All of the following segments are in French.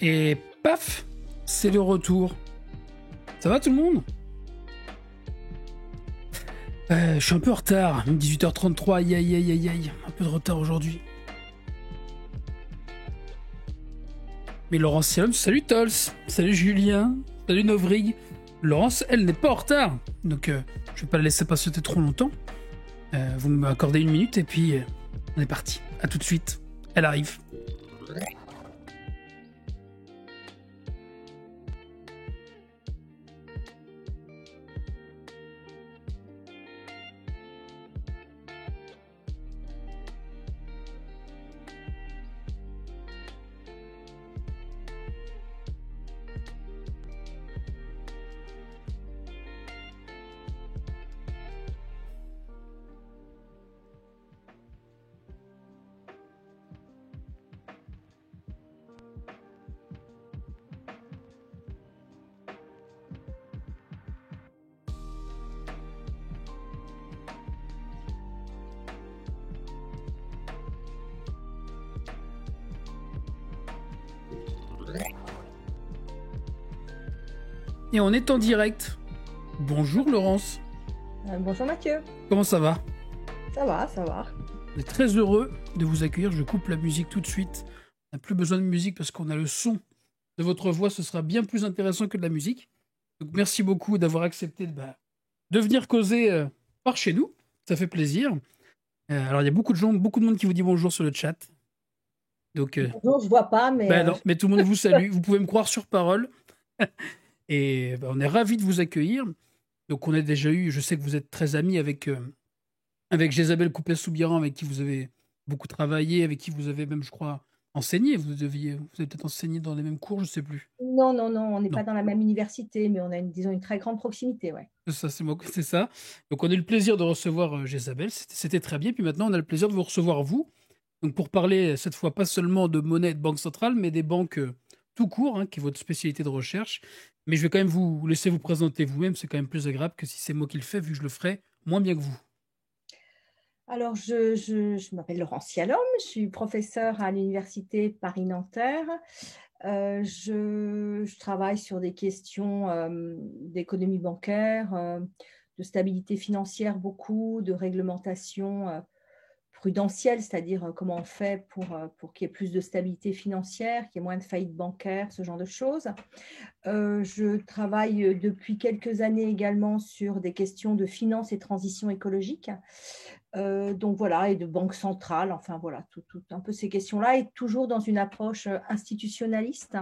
Et paf, c'est le retour. Ça va tout le monde? Je suis un peu en retard, 18h33, aïe aïe aïe aïe aïe, un peu de retard aujourd'hui. Mais Laurence Sialom, salut Tols, salut Julien, salut Novrig. Laurence, elle n'est pas en retard, donc je vais pas la laisser patienter trop longtemps. Vous m'accordez une minute et puis on est parti. À tout de suite, elle arrive. Et on est en direct. Bonjour Laurence. Bonjour Mathieu. Comment ça va? Ça va, ça va. On est très heureux de vous accueillir. Je coupe la musique tout de suite. On n'a plus besoin de musique parce qu'on a le son de votre voix. Ce sera bien plus intéressant que de la musique. Donc merci beaucoup d'avoir accepté de venir causer par chez nous. Ça fait plaisir. Alors il y a beaucoup de gens, beaucoup de monde qui vous dit bonjour sur le chat. Donc, bonjour, je vois pas, mais... non, mais tout le monde vous salue. Vous pouvez me croire sur parole. Et on est ravis de vous accueillir. Donc on a déjà eu, je sais que vous êtes très amis avec Jézabel Coupet-Soubiran, avec qui vous avez beaucoup travaillé, avec qui vous avez même, je crois, enseigné. Vous avez peut-être enseigné dans les mêmes cours, je ne sais plus. Non, on n'est pas dans la même université, mais on a une très grande proximité, ouais. Ça, c'est ça. Donc on a eu le plaisir de recevoir Jézabel, c'était très bien. Puis maintenant, on a le plaisir de vous recevoir, vous. Donc pour parler, cette fois, pas seulement de monnaie et de banque centrale, mais des banques tout court, qui est votre spécialité de recherche. Mais je vais quand même vous laisser vous présenter vous-même. C'est quand même plus agréable que si c'est moi qui le fais, vu que je le ferai moins bien que vous. Alors, je m'appelle Laurence Sialom, je suis professeure à l'université Paris-Nanterre. Je travaille sur des questions d'économie bancaire, de stabilité financière beaucoup, de réglementation prudentielle, c'est-à-dire comment on fait pour qu'il y ait plus de stabilité financière, qu'il y ait moins de faillites bancaires, ce genre de choses. Je travaille depuis quelques années également sur des questions de finance et transition écologique. Donc voilà, et de banque centrale, enfin voilà, tout un peu ces questions-là, et toujours dans une approche institutionnaliste.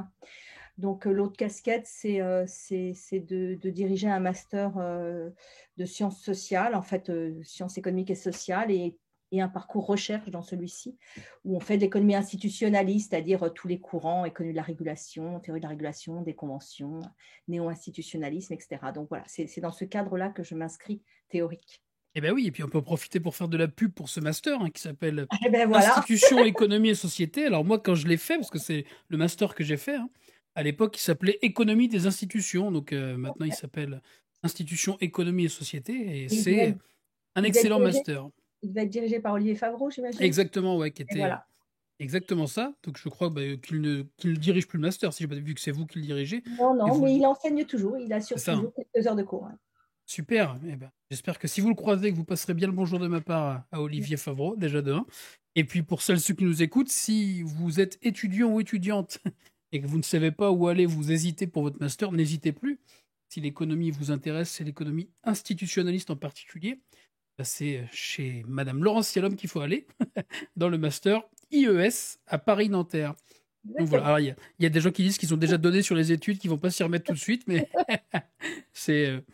Donc l'autre casquette, c'est de diriger un master de sciences sociales, en fait, sciences économiques et sociales, et un parcours recherche dans celui-ci, où on fait de l'économie institutionnaliste, c'est-à-dire tous les courants, économie de la régulation, théorie de la régulation, des conventions, néo-institutionnalisme, etc. Donc voilà, c'est dans ce cadre-là que je m'inscris théorique. Eh bien oui, et puis on peut en profiter pour faire de la pub pour ce master qui s'appelle Voilà. Institution, Économie et Société. Alors moi, quand je l'ai fait, parce que c'est le master que j'ai fait, à l'époque, il s'appelait Économie des institutions. Donc maintenant, il s'appelle Institution, Économie et Société. Et c'est un excellent master. Il va être dirigé par Olivier Favreau, j'imagine. Exactement, ouais, qui était voilà. Exactement ça. Donc je crois qu'il ne dirige plus le master, si j'ai pas vu que c'est vous qui le dirigez. Non, mais il enseigne toujours. Il assure toujours quelques heures de cours. Ouais. Super. J'espère que si vous le croisez, que vous passerez bien le bonjour de ma part à Olivier Favreau, déjà de 1. Et puis pour ceux qui nous écoutent, si vous êtes étudiant ou étudiante et que vous ne savez pas où aller, vous hésitez pour votre master, n'hésitez plus. Si l'économie vous intéresse, c'est l'économie institutionnaliste en particulier. C'est chez Madame Laurence Sialom qu'il faut aller, dans le master IES à Paris-Nanterre. Donc voilà, alors, il y a des gens qui disent qu'ils ont déjà donné sur les études, qui ne vont pas s'y remettre tout de suite, mais c'est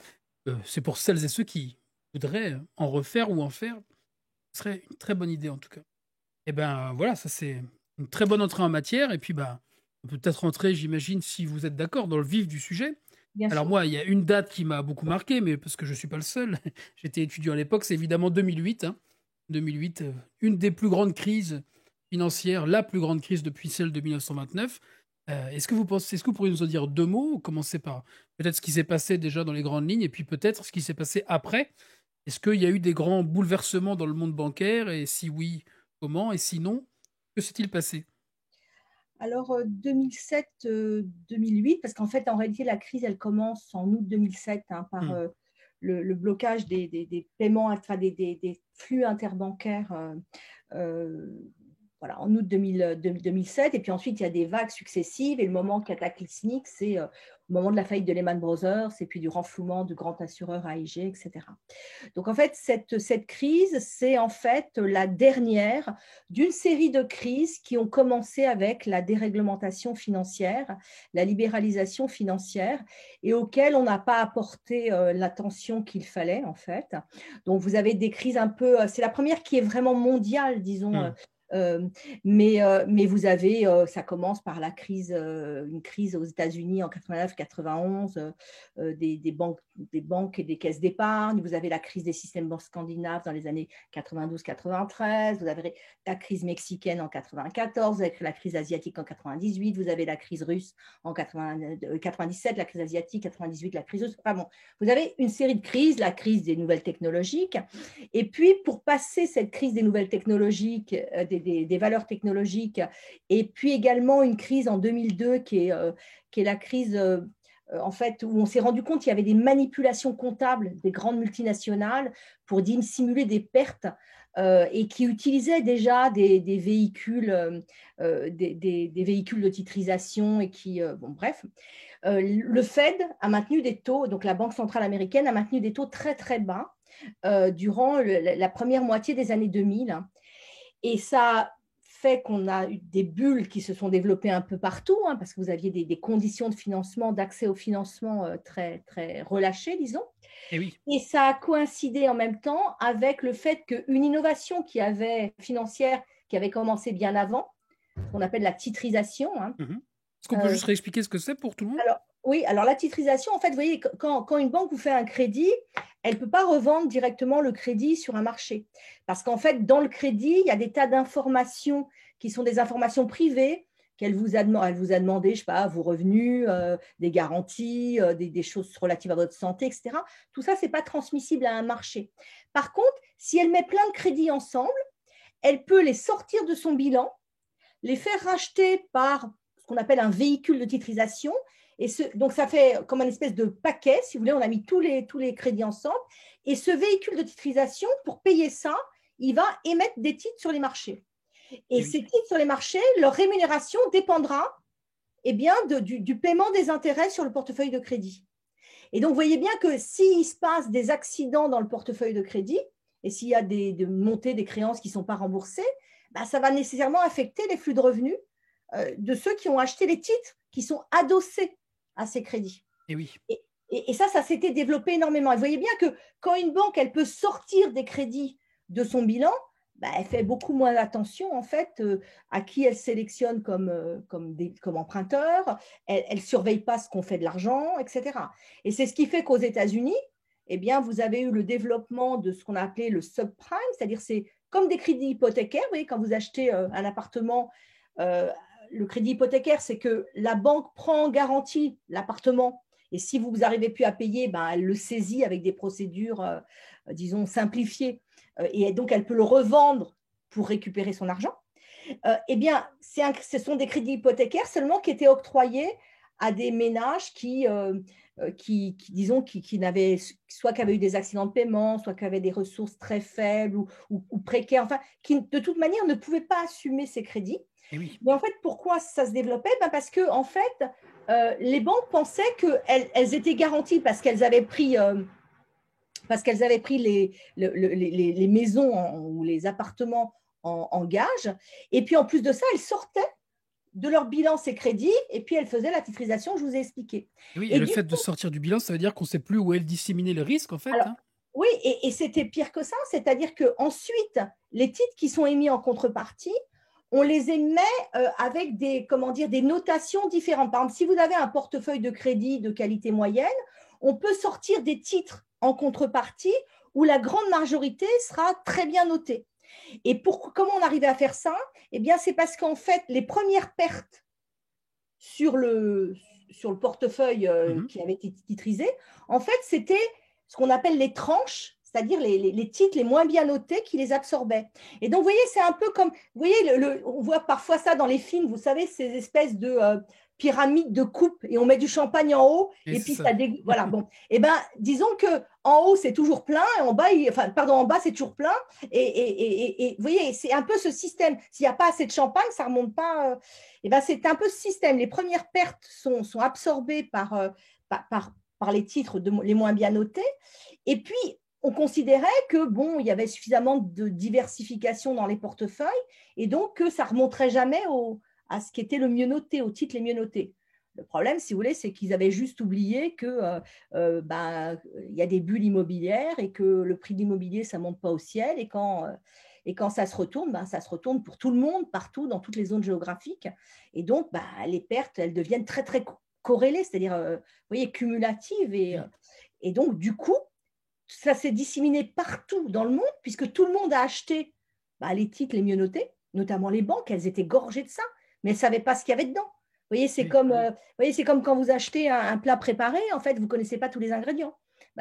pour celles et ceux qui voudraient en refaire ou en faire. Ce serait une très bonne idée en tout cas. Et voilà, ça c'est une très bonne entrée en matière. Et puis on peut peut-être rentrer, j'imagine, si vous êtes d'accord, dans le vif du sujet. Bien Alors sûr. moi, il y a une date qui m'a beaucoup marqué, mais parce que je ne suis pas le seul. J'étais étudiant à l'époque, c'est évidemment 2008. 2008, une des plus grandes crises financières, la plus grande crise depuis celle de 1929. Est-ce que vous pourriez nous en dire deux mots? Commencer par peut-être ce qui s'est passé déjà dans les grandes lignes, et puis peut-être ce qui s'est passé après. Est-ce qu'il y a eu des grands bouleversements dans le monde bancaire? Et si oui, comment? Et sinon, que s'est-il passé? Alors, 2007-2008, parce qu'en fait, en réalité, la crise, elle commence en août 2007 hein, par Hmm. le blocage des paiements, enfin, des flux interbancaires euh, voilà, en août 2007. Et puis ensuite, il y a des vagues successives. Et le moment cataclysmique, c'est au moment de la faillite de Lehman Brothers et puis du renflouement du grand assureur AIG, etc. Donc en fait, cette crise, c'est en fait la dernière d'une série de crises qui ont commencé avec la déréglementation financière, la libéralisation financière, et auxquelles on n'a pas apporté l'attention qu'il fallait en fait. Donc vous avez des crises un peu, c'est la première qui est vraiment mondiale, disons. Hmm. Mais vous avez, ça commence par une crise aux États-Unis en 89-91, des banques et des caisses d'épargne. Vous avez la crise des systèmes banques scandinaves dans les années 92-93. Vous avez la crise mexicaine en 94, avec la crise asiatique en 98. Vous avez la crise russe en 97, la crise asiatique 98, la crise russe. Enfin bon, vous avez une série de crises, la crise des nouvelles technologiques. Et puis, pour passer cette crise des nouvelles technologiques, des valeurs technologiques, et puis également une crise en 2002 qui est la crise en fait, où on s'est rendu compte qu'il y avait des manipulations comptables des grandes multinationales pour simuler des pertes et qui utilisaient déjà des véhicules, des véhicules de titrisation et qui, bon, bref. Le Fed a maintenu des taux, donc la Banque centrale américaine a maintenu des taux très, très bas durant la première moitié des années 2000. Et ça fait qu'on a eu des bulles qui se sont développées un peu partout, hein, parce que vous aviez des conditions de financement, d'accès au financement très, très relâchées, disons. Et oui. Et ça a coïncidé en même temps avec le fait qu'une innovation financière qui avait commencé bien avant, ce qu'on appelle la titrisation. Hein, Mhm. Est-ce qu'on peut euh, juste réexpliquer ce que c'est pour tout le monde? alors, oui, alors la titrisation, en fait, vous voyez, quand une banque vous fait un crédit, elle ne peut pas revendre directement le crédit sur un marché. Parce qu'en fait, dans le crédit, il y a des tas d'informations qui sont des informations privées elle vous a demandé, je ne sais pas, vos revenus, des garanties, des choses relatives à votre santé, etc. Tout ça, ce n'est pas transmissible à un marché. Par contre, si elle met plein de crédits ensemble, elle peut les sortir de son bilan, les faire racheter par ce qu'on appelle un véhicule de titrisation. Donc, ça fait comme une espèce de paquet, si vous voulez, on a mis tous les crédits ensemble. Et ce véhicule de titrisation, pour payer ça, il va émettre des titres sur les marchés. Et Et oui. ces titres sur les marchés, leur rémunération dépendra eh bien, du paiement des intérêts sur le portefeuille de crédit. Et donc, vous voyez bien que s'il se passe des accidents dans le portefeuille de crédit, et s'il y a des montées des créances qui ne sont pas remboursées, bah, ça va nécessairement affecter les flux de revenus de ceux qui ont acheté les titres qui sont adossés à ces crédits. Et oui. Et ça s'était développé énormément. Et vous voyez bien que quand une banque, elle peut sortir des crédits de son bilan, bah, elle fait beaucoup moins attention en fait à qui elle sélectionne comme emprunteur. Elle ne surveille pas ce qu'on fait de l'argent, etc. Et c'est ce qui fait qu'aux États-Unis, eh bien, vous avez eu le développement de ce qu'on a appelé le subprime, c'est-à-dire c'est comme des crédits hypothécaires. Vous voyez, quand vous achetez un appartement, euh, le crédit hypothécaire, c'est que la banque prend en garantie l'appartement et si vous n'arrivez plus à payer, ben, elle le saisit avec des procédures, disons, simplifiées. Et donc, elle peut le revendre pour récupérer son argent. Eh bien, ce sont des crédits hypothécaires seulement qui étaient octroyés à des ménages disons, qui n'avaient, soit qui avaient eu des accidents de paiement, soit qui avaient des ressources très faibles ou précaires, enfin, qui de toute manière ne pouvaient pas assumer ces crédits. Et oui. Mais en fait, pourquoi ça se développait? Ben parce que, en fait, les banques pensaient qu'elles étaient garanties parce qu'elles avaient pris les maisons ou les appartements en gage. Et puis, en plus de ça, elles sortaient de leur bilan ces crédits et puis elles faisaient la titrisation que je vous ai expliqué. Et oui. Et Et le du fait de coup, sortir du bilan, ça veut dire qu'on ne sait plus où est disséminer le risque, en fait, alors, hein. oui, et c'était pire que ça, c'est-à-dire qu'ensuite, les titres qui sont émis en contrepartie, on les émet avec comment dire, des notations différentes. Par exemple, si vous avez un portefeuille de crédit de qualité moyenne, on peut sortir des titres en contrepartie où la grande majorité sera très bien notée. Et comment on arrivait à faire ça? Eh bien, c'est parce qu'en fait, les premières pertes sur le portefeuille Mhm. qui avait été titrisé, en fait, c'était ce qu'on appelle les tranches, c'est-à-dire les titres les moins bien notés qui les absorbaient. Et donc, vous voyez, c'est un peu comme, vous voyez, on voit parfois ça dans les films, vous savez, ces espèces de pyramides de coupe, et on met du champagne en haut, Et et c'est puis ça. voilà, bon. Eh bien, disons que en haut, c'est toujours plein, et en bas, enfin, pardon, en bas, c'est toujours plein, et vous voyez, c'est un peu ce système. S'il n'y a pas assez de champagne, ça ne remonte pas. Eh ben, c'est un peu ce système. Les premières pertes sont absorbées par les titres les moins bien notés, et puis on considérait que bon, il y avait suffisamment de diversification dans les portefeuilles et donc que ça ne remonterait jamais à ce qui était le mieux noté, au titre les mieux notés. Le problème, si vous voulez, c'est qu'ils avaient juste oublié que y a des bulles immobilières et que le prix de l'immobilier, ça ne monte pas au ciel. Et quand ça se retourne, ça se retourne pour tout le monde, partout, dans toutes les zones géographiques. Et donc, les pertes, elles deviennent très, très corrélées, c'est-à-dire, vous voyez, cumulatives. Oui. Et donc, du coup, ça s'est disséminé partout dans le monde, puisque tout le monde a acheté les titres les mieux notés, notamment les banques, elles étaient gorgées de ça, mais elles ne savaient pas ce qu'il y avait dedans. Vous voyez, Oui. c'est comme quand vous achetez un plat préparé, en fait, vous ne connaissez pas tous les ingrédients.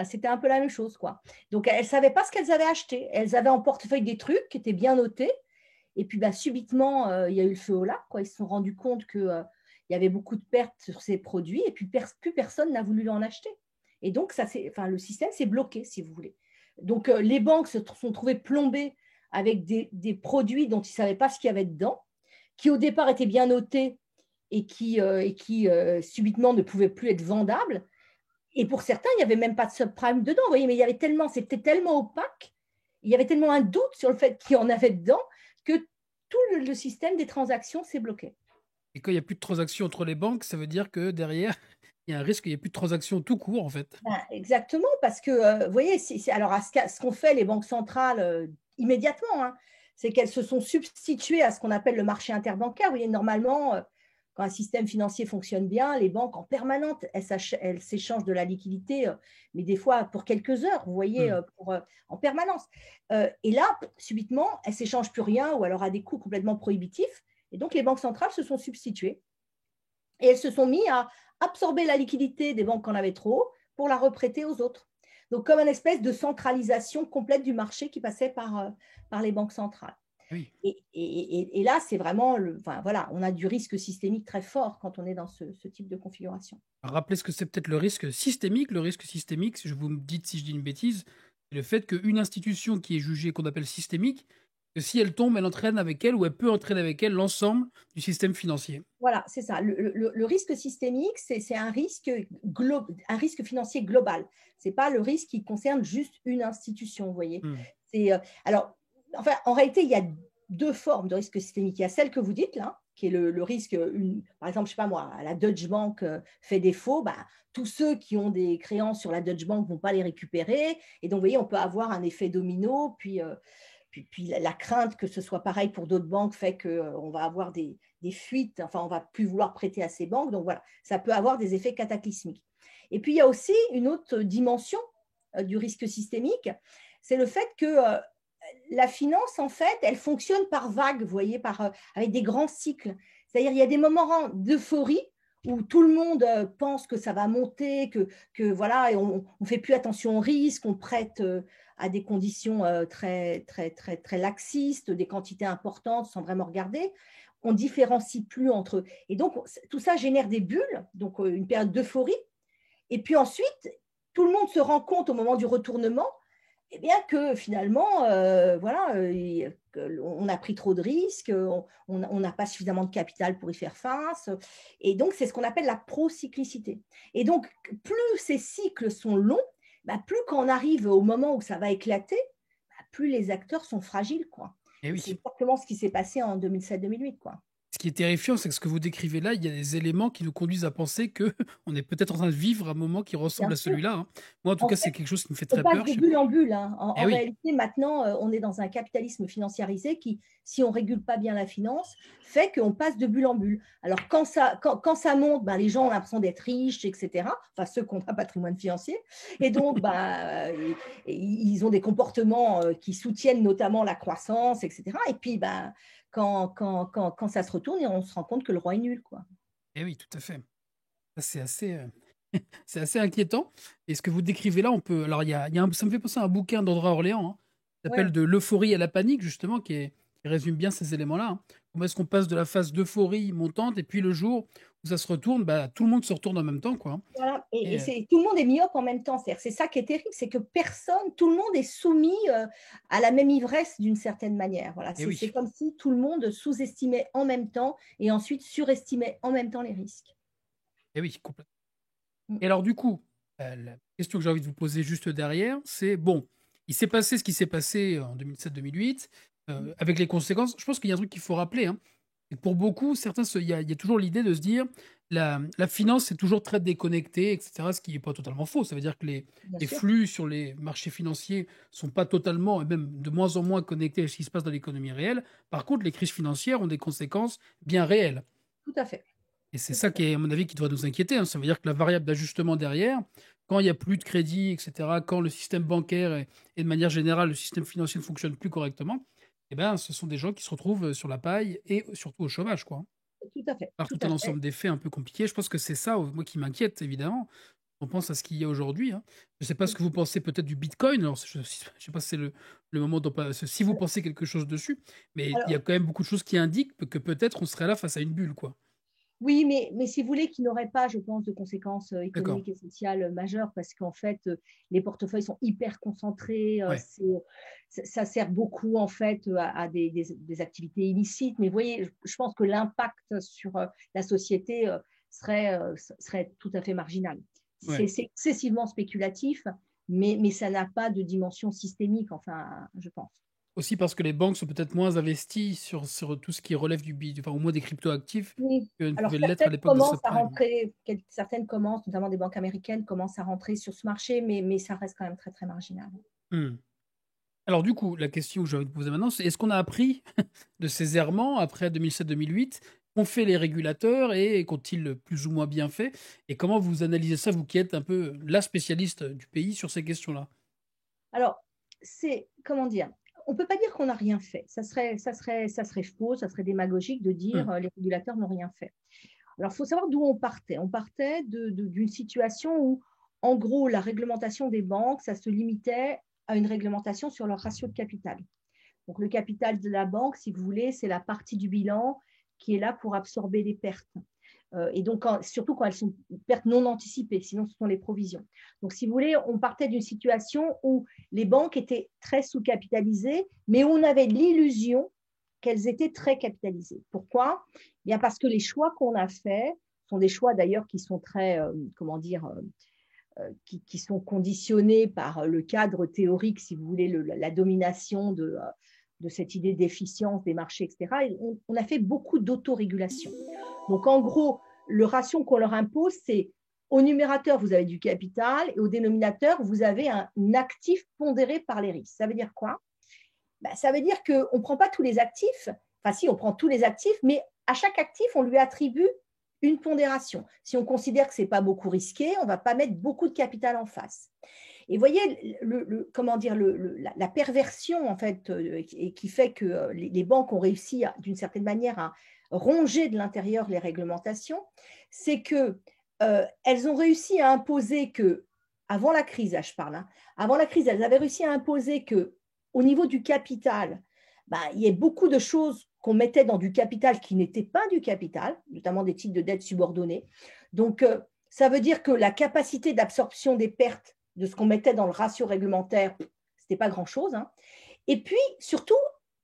C'était un peu la même chose, quoi. Donc, elles ne savaient pas ce qu'elles avaient acheté. Elles avaient en portefeuille des trucs qui étaient bien notés. Et puis, subitement, il y a eu le feu au lac, quoi. Ils se sont rendus compte qu'il y avait beaucoup de pertes sur ces produits et puis plus personne n'a voulu en acheter. Et donc, le système s'est bloqué, si vous voulez. Donc, les banques se sont trouvées plombées avec des produits dont ils ne savaient pas ce qu'il y avait dedans, qui au départ étaient bien notés et qui subitement ne pouvaient plus être vendables. Et pour certains, il n'y avait même pas de subprime dedans. Vous voyez, mais c'était tellement opaque, il y avait tellement un doute sur le fait qu'il y en avait dedans que tout le système des transactions s'est bloqué. Et quand il n'y a plus de transactions entre les banques, ça veut dire que derrière, il y a un risque qu'il n'y ait plus de transactions tout court, en fait. Exactement, parce que, vous voyez, alors ce qu'ont fait les banques centrales immédiatement, hein, c'est qu'elles se sont substituées à ce qu'on appelle le marché interbancaire. Vous voyez, normalement, quand un système financier fonctionne bien, les banques en permanente, elles s'échangent de la liquidité, mais des fois pour quelques heures, vous voyez, Hmm. en permanence. Et là, subitement, elles ne s'échangent plus rien ou alors à des coûts complètement prohibitifs. Et donc, les banques centrales se sont substituées. Et elles se sont mis à absorber la liquidité des banques qui en avaient trop pour la reprêter aux autres. Donc, comme une espèce de centralisation complète du marché qui passait par les banques centrales. Oui. Et là, c'est vraiment, voilà, on a du risque systémique très fort quand on est dans ce type de configuration. Alors, rappelez ce que c'est peut-être le risque systémique. Le risque systémique, si vous me dites si je dis une bêtise, c'est le fait qu'une institution qui est jugée, qu'on appelle systémique, que si elle tombe, elle entraîne avec elle ou elle peut entraîner avec elle l'ensemble du système financier. Voilà, c'est ça. Le risque systémique, c'est un risque financier global. Ce n'est pas le risque qui concerne juste une institution, vous voyez. Hmm. Alors, enfin, en réalité, il y a deux formes de risque systémique. Il y a celle que vous dites, là, qui est le risque, par exemple, je ne sais pas moi, la Deutsche Bank fait défaut, tous ceux qui ont des créances sur la Deutsche Bank ne vont pas les récupérer. Et donc, vous voyez, on peut avoir un effet domino, puis la crainte que ce soit pareil pour d'autres banques fait qu'on va avoir des fuites, enfin, on va plus vouloir prêter à ces banques. Donc voilà, ça peut avoir des effets cataclysmiques. Et puis, il y a aussi une autre dimension du risque systémique, c'est le fait que la finance, en fait, elle fonctionne par vagues, vous voyez, avec des grands cycles. C'est-à-dire, il y a des moments d'euphorie où tout le monde pense que ça va monter, que voilà, et on ne fait plus attention au risque, on prête à des conditions très, très, très, très laxistes, des quantités importantes sans vraiment regarder. On ne différencie plus entre eux. Et donc, tout ça génère des bulles, donc une période d'euphorie. Et puis ensuite, tout le monde se rend compte au moment du retournement eh bien que finalement, voilà, on a pris trop de risques, on n'a pas suffisamment de capital pour y faire face. Et donc, c'est ce qu'on appelle la procyclicité. Et donc, plus ces cycles sont longs, plus quand on arrive au moment où ça va éclater, plus les acteurs sont fragiles, quoi. Et Et oui. c'est exactement ce qui s'est passé en 2007-2008, quoi. Ce qui est terrifiant, c'est que ce que vous décrivez là, il y a des éléments qui nous conduisent à penser que on est peut-être en train de vivre un moment qui ressemble Bien à sûr. celui-là, hein. Moi, en tout En cas, fait, c'est quelque chose qui me fait on très passe peur. de bulle en bulle, hein. En Eh oui. réalité, maintenant, on est dans un capitalisme financiarisé qui, si on ne régule pas bien la finance, fait qu'on passe de bulle en bulle. Alors, quand ça monte, les gens ont l'impression d'être riches, etc. Enfin, ceux qui ont un patrimoine financier. Et donc, ils ont des comportements qui soutiennent notamment la croissance, etc. Et puis, quand ça se retourne, on se rend compte que le roi est nul, quoi. Eh oui, tout à fait. Ça, c'est assez, C'est assez inquiétant. Et ce que vous décrivez là, on peut. Alors, ça me fait penser à un bouquin d'André Orléans, hein, qui s'appelle Ouais. De l'euphorie à la panique, justement, qui résume bien ces éléments-là, hein. Comment est-ce qu'on passe de la phase d'euphorie montante, et puis le jour où ça se retourne, bah, tout le monde se retourne en même temps, quoi, hein. Voilà. Et Et, tout le monde est myope en même temps. C'est ça qui est terrible, c'est que personne, tout le monde est soumis à la même ivresse d'une certaine manière. Voilà. et C'est oui, comme si tout le monde sous-estimait en même temps et ensuite surestimait en même temps les risques. et oui, complètement. Mm. Et alors, du coup, la question que j'ai envie de vous poser juste derrière, c'est bon, il s'est passé ce qui s'est passé en 2007-2008, avec les conséquences. Je pense qu'il y a un truc qu'il faut rappeler, hein. Et pour beaucoup, certains, il y a toujours l'idée de se dire la finance est toujours très déconnectée, etc. Ce qui n'est pas totalement faux. Ça veut dire que Bien les sûr, flux sur les marchés financiers sont pas totalement, et même de moins en moins connectés à ce qui se passe dans l'économie réelle. Par contre, les crises financières ont des conséquences bien réelles. tout à fait. Et c'est Tout à ça qui fait. est, à mon avis, qui devrait nous inquiéter, hein. Ça veut dire que la variable d'ajustement derrière, quand il n'y a plus de crédit, etc., quand le système bancaire et de manière générale, le système financier ne fonctionne plus correctement, eh ben, ce sont des gens qui se retrouvent sur la paille et surtout au chômage, quoi. Tout à fait. Par Tout tout un à fait. ensemble d'effets un peu compliqués. Je pense que c'est ça, moi, qui m'inquiète, évidemment. On pense à ce qu'il y a aujourd'hui, hein. Je ne sais pas ce que vous pensez peut-être du Bitcoin. Alors, je ne sais pas si c'est le moment si vous pensez quelque chose dessus, mais il y a Alors, quand même beaucoup de choses qui indiquent que peut-être on serait là face à une bulle, quoi. oui, mais si vous voulez, qui n'aurait pas, je pense, de conséquences D'accord. économiques et sociales majeures, parce qu'en fait, les portefeuilles sont hyper concentrés, Ouais. ça sert beaucoup en fait à des activités illicites. Mais vous voyez, je pense que l'impact sur la société serait tout à fait marginal. Ouais. C'est excessivement spéculatif, mais ça n'a pas de dimension systémique, enfin, je pense. Aussi parce que les banques sont peut-être moins investies sur tout ce qui relève enfin, au moins des cryptoactifs, Oui. que ne Alors, pouvaient l'être à l'époque des subprimes. certaines commencent, notamment des banques américaines, commencent à rentrer sur ce marché, mais ça reste quand même très, très marginal. Hmm. Alors du coup, la question que j'ai envie de poser maintenant, c'est est-ce qu'on a appris de ces errements après 2007-2008? Qu'ont fait les régulateurs et qu'ont-ils plus ou moins bien fait? Et comment vous analysez ça, vous qui êtes un peu la spécialiste du pays sur ces questions-là? Alors, comment dire, on ne peut pas dire qu'on n'a rien fait. Ça serait faux, ça serait démagogique de Hmm. dire les régulateurs n'ont rien fait. Alors, il faut savoir d'où on partait. On partait d'une situation où, en gros, la réglementation des banques, ça se limitait à une réglementation sur leur ratio de capital. Donc, le capital de la banque, si vous voulez, c'est la partie du bilan qui est là pour absorber les pertes. Et donc, surtout quand elles sont pertes non anticipées, sinon ce sont les provisions. Donc, si vous voulez, on partait d'une situation où les banques étaient très sous-capitalisées, mais où on avait l'illusion qu'elles étaient très capitalisées. Pourquoi? Bien parce que les choix qu'on a faits sont des choix d'ailleurs qui sont très, comment dire, qui sont conditionnés par le cadre théorique, si vous voulez, la domination de cette idée d'efficience des marchés, etc. Et on a fait beaucoup d'autorégulation. Donc, en gros, le ratio qu'on leur impose, c'est au numérateur, vous avez du capital et au dénominateur, vous avez un actif pondéré par les risques. Ça veut dire quoi? Ben, ça veut dire qu'on ne prend pas tous les actifs, enfin si, on prend tous les actifs, mais à chaque actif, on lui attribue une pondération. Si on considère que ce n'est pas beaucoup risqué, on ne va pas mettre beaucoup de capital en face. Et vous voyez, comment dire, la perversion en fait, qui fait que les banques ont réussi d'une certaine manière à ronger de l'intérieur les réglementations, c'est que elles ont réussi à imposer que, avant la crise, là, je parle, hein, avant la crise, elles avaient réussi à imposer que, au niveau du capital, bah, il y ait beaucoup de choses qu'on mettait dans du capital qui n'étaient pas du capital, notamment des titres de dette subordonnée. Donc, ça veut dire que la capacité d'absorption des pertes de ce qu'on mettait dans le ratio réglementaire, ce n'était pas grand-chose, hein. Et puis, surtout,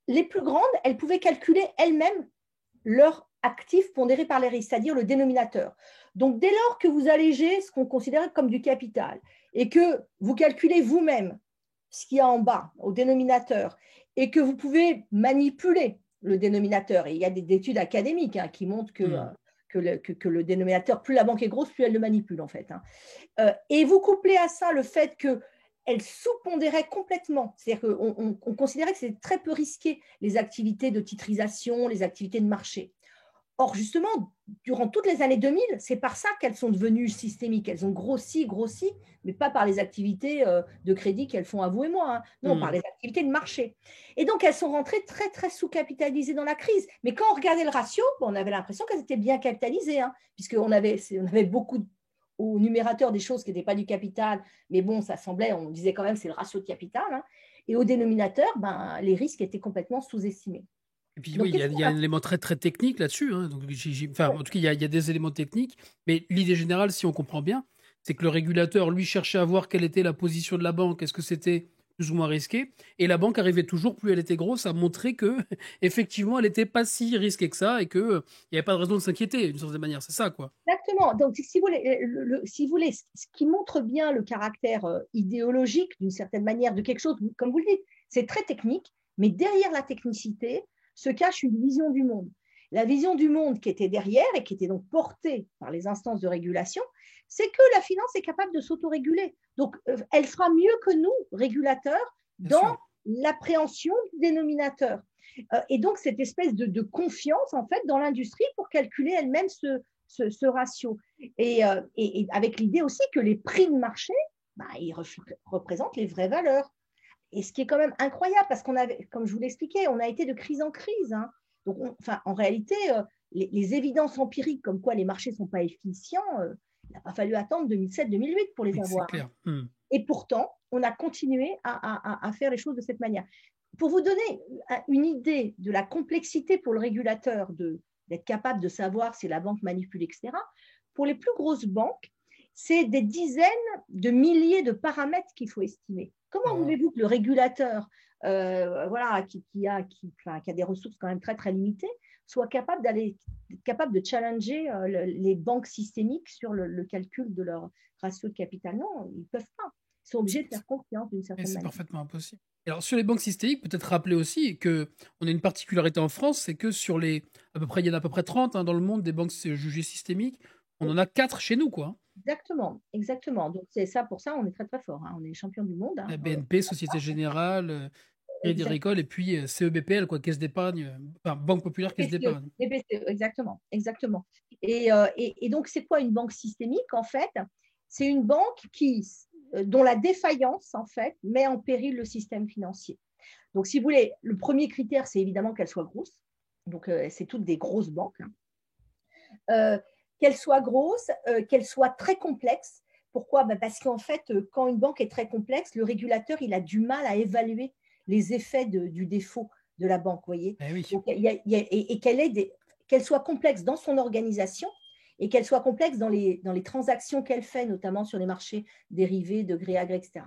les plus grandes, elles pouvaient calculer elles-mêmes leur actif pondéré par les risques, c'est-à-dire le dénominateur. Donc, dès lors que vous allégez ce qu'on considère comme du capital et que vous calculez vous-même ce qu'il y a en bas au dénominateur et que vous pouvez manipuler le dénominateur, et il y a des études académiques hein, qui montrent Hmm. que le dénominateur, plus la banque est grosse, plus elle le manipule en fait. Hein. Et vous couplez à ça le fait qu'elle sous-pondérait complètement. C'est-à-dire qu'on considérait que c'était très peu risqué les activités de titrisation, les activités de marché. Or, justement, durant toutes les années 2000, c'est par ça qu'elles sont devenues systémiques. Elles ont grossi, mais pas par les activités de crédit qu'elles font à vous et moi. Hein. Non, par Hmm. les activités de marché. Et donc, elles sont rentrées très, très sous-capitalisées dans la crise. Mais quand on regardait le ratio, on avait l'impression qu'elles étaient bien capitalisées, hein, puisqu'on avait beaucoup au numérateur des choses qui n'étaient pas du capital, mais bon, ça semblait, on disait quand même c'est le ratio de capital, hein, et au dénominateur, ben, les risques étaient complètement sous-estimés. Et puis oui, Donc, qu'est-ce il qu'on y a a un élément très, très technique là-dessus, hein, donc enfin, en tout cas, il y a des éléments techniques, mais l'idée générale, si on comprend bien, c'est que le régulateur, lui, cherchait à voir quelle était la position de la banque. Est-ce que c'était plus ou moins risqué? Et la banque arrivait toujours, plus elle était grosse, à montrer que effectivement, elle était pas si risquée que ça et que, il y avait pas de raison de s'inquiéter d'une certaine manière. C'est ça, quoi? Exactement. Donc, si vous voulez, si vous voulez, ce qui montre bien le caractère idéologique, d'une certaine manière, de quelque chose, comme vous le dites, c'est très technique, mais derrière la technicité se cache une vision du monde. La vision du monde qui était derrière et qui était donc portée par les instances de régulation, c'est que la finance est capable de s'autoréguler. Donc, elle fera mieux que nous, régulateurs, Bien dans sûr. l'appréhension du dénominateur. Et donc, cette espèce de confiance, en fait, dans l'industrie pour calculer elle-même ce ratio. Et avec l'idée aussi que les prix de marché, bah, ils représentent les vraies valeurs. Et ce qui est quand même incroyable, parce qu'on avait, comme je vous l'expliquais, on a été de crise en crise, hein. Donc, enfin, en réalité, les évidences empiriques comme quoi les marchés ne sont pas efficients, il n'a pas fallu attendre 2007-2008 pour les Oui, c'est avoir, hein. clair. Mmh. Et pourtant, on a continué à faire les choses de cette manière. Pour vous donner une idée de la complexité pour le régulateur d'être capable de savoir si la banque manipule, etc., pour les plus grosses banques, c'est des dizaines de milliers de paramètres qu'il faut estimer. Ah Comment waouh! voulez-vous que le régulateur, voilà, qui a des ressources quand même très, très limitées, soit capable de challenger les banques systémiques sur le calcul de leur ratio de capital? Non, ils ne peuvent pas. Ils sont obligés de faire confiance d'une Et certaine c'est manière. parfaitement impossible. Et alors sur les banques systémiques, peut-être rappeler aussi qu'on a une particularité en France, c'est que sur les à peu près il y en a à peu près 30, hein, dans le monde des banques jugées systémiques, on en a 4 chez nous, quoi, hein. Exactement, exactement. Donc, c'est ça, pour ça, on est très, très fort, hein. On est champion du monde, La hein. BNP, Société Générale, Crédit Exact. Agricole et puis, CEBPL quoi, Caisse d'épargne, enfin Banque Populaire, Caisse BPCE, d'épargne. BPCE, exactement, exactement. Et donc, c'est quoi une banque systémique, en fait? C'est une banque dont la défaillance, en fait, met en péril le système financier. Donc, si vous voulez, le premier critère, c'est évidemment qu'elle soit grosse. Donc, c'est toutes des grosses banques, hein. Qu'elle soit grosse, qu'elle soit très complexe. Pourquoi? Ben parce qu'en fait, quand une banque est très complexe, le régulateur il a du mal à évaluer les effets du défaut de la banque, voyez. Eh oui. Donc, et qu'elle soit complexe dans son organisation et qu'elle soit complexe dans les transactions qu'elle fait, notamment sur les marchés dérivés, de gré à gré, etc.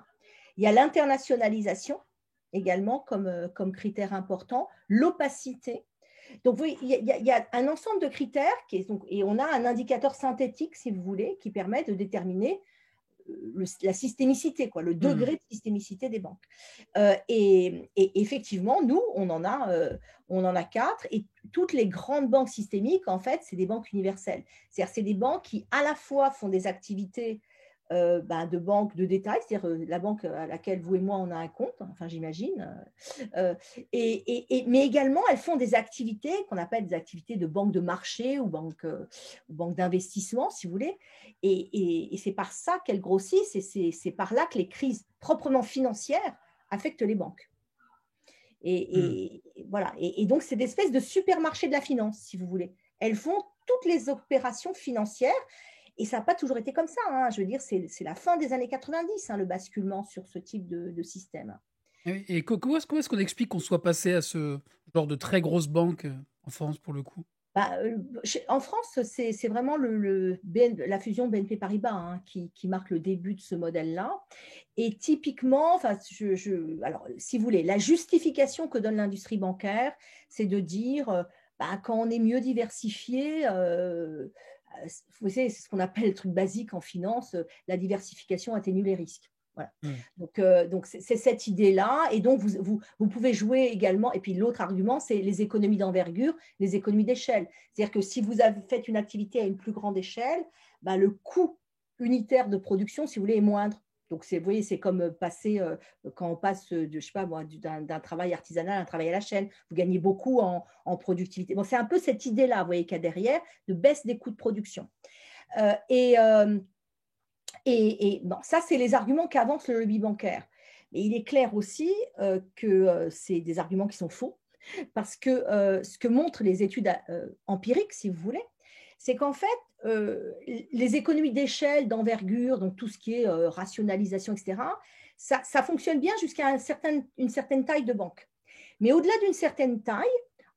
Il y a l'internationalisation également comme critère important, l'opacité. Donc, oui, il y a un ensemble de critères et on a un indicateur synthétique, si vous voulez, qui permet de déterminer la systémicité, quoi, le Mmh. degré de systémicité des banques. Et effectivement, nous, on en a quatre. Et toutes les grandes banques systémiques, en fait, c'est des banques universelles. C'est-à-dire, c'est des banques qui, à la fois, font des activités de banque de détail, c'est-à-dire la banque à laquelle vous et moi, on a un compte, enfin, j'imagine. Mais également, elles font des activités qu'on appelle des activités de banque de marché ou banque d'investissement, si vous voulez. Et c'est par ça qu'elles grossissent et c'est par là que les crises proprement financières affectent les banques. Mmh. Voilà. Et donc, c'est des espèces de supermarchés de la finance, si vous voulez. Elles font toutes les opérations financières et ça n'a pas toujours été comme ça, hein. Je veux dire, c'est la fin des années 90, hein, le basculement sur ce type de système. Eh oui et comment est-ce qu'on explique qu'on soit passé à ce genre de très grosse banque, en France, pour le coup? Bah, en France, c'est vraiment la fusion BNP Paribas, hein, qui marque le début de ce modèle-là. Et typiquement, enfin, alors, si vous voulez, la justification que donne l'industrie bancaire, c'est de dire, bah, quand on est mieux diversifié, vous savez, c'est ce qu'on appelle le truc basique en finance, la diversification atténue les risques. Voilà. Mmh. Donc c'est cette idée-là. Et donc, vous pouvez jouer également. Et puis, l'autre argument, c'est les économies d'envergure, les économies d'échelle. C'est-à-dire que si vous avez fait une activité à une plus grande échelle, bah, le coût unitaire de production, si vous voulez, est moindre. Donc, vous voyez, c'est comme passer, quand on passe je sais pas moi, d'un travail artisanal à un travail à la chaîne. Vous gagnez beaucoup en productivité. Bon, c'est un peu cette idée-là, vous voyez, qu'il y a derrière, de baisse des coûts de production. Euh, et, euh, bon, ça, c'est les arguments qu'avance le lobby bancaire. Mais il est clair aussi que c'est des arguments qui sont faux, parce que ce que montrent les études empiriques, si vous voulez, c'est qu'en fait, les économies d'échelle, d'envergure, donc tout ce qui est rationalisation, etc., ça fonctionne bien jusqu'à une certaine taille de banque. Mais au-delà d'une certaine taille,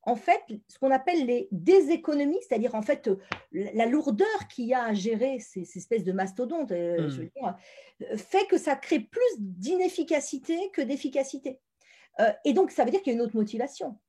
en fait, ce qu'on appelle les déséconomies, c'est-à-dire en fait la lourdeur qu'il y a à gérer ces espèces de mastodontes, je veux dire, fait que ça crée plus d'inefficacité que d'efficacité. Et donc, ça veut dire qu'il y a une autre motivation.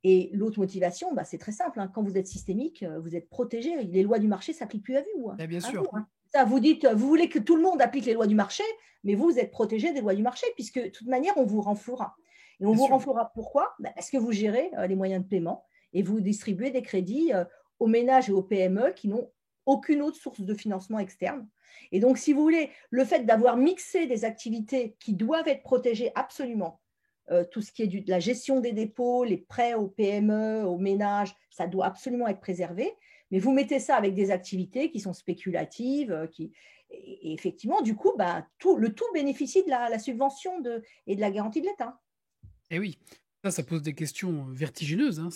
Et l'autre motivation, bah, c'est très simple. Hein. Quand vous êtes systémique, vous êtes protégé. Les lois du marché ne s'appliquent plus à vous. Hein. Eh bien À sûr. vous, hein. Ça, vous dites, vous voulez que tout le monde applique les lois du marché, mais vous êtes protégé des lois du marché, puisque de toute manière, on vous renflouera. Et on Bien vous sûr. renflouera pourquoi? Bah, parce que vous gérez les moyens de paiement et vous distribuez des crédits aux ménages et aux PME qui n'ont aucune autre source de financement externe. Et donc, si vous voulez, le fait d'avoir mixé des activités qui doivent être protégées absolument, tout ce qui est de la gestion des dépôts, les prêts aux PME, aux ménages, ça doit absolument être préservé. Mais vous mettez ça avec des activités qui sont spéculatives, et effectivement, du coup, bah, le tout bénéficie de la subvention et de la garantie de l'État. Eh oui, ça pose des questions vertigineuses. Hein.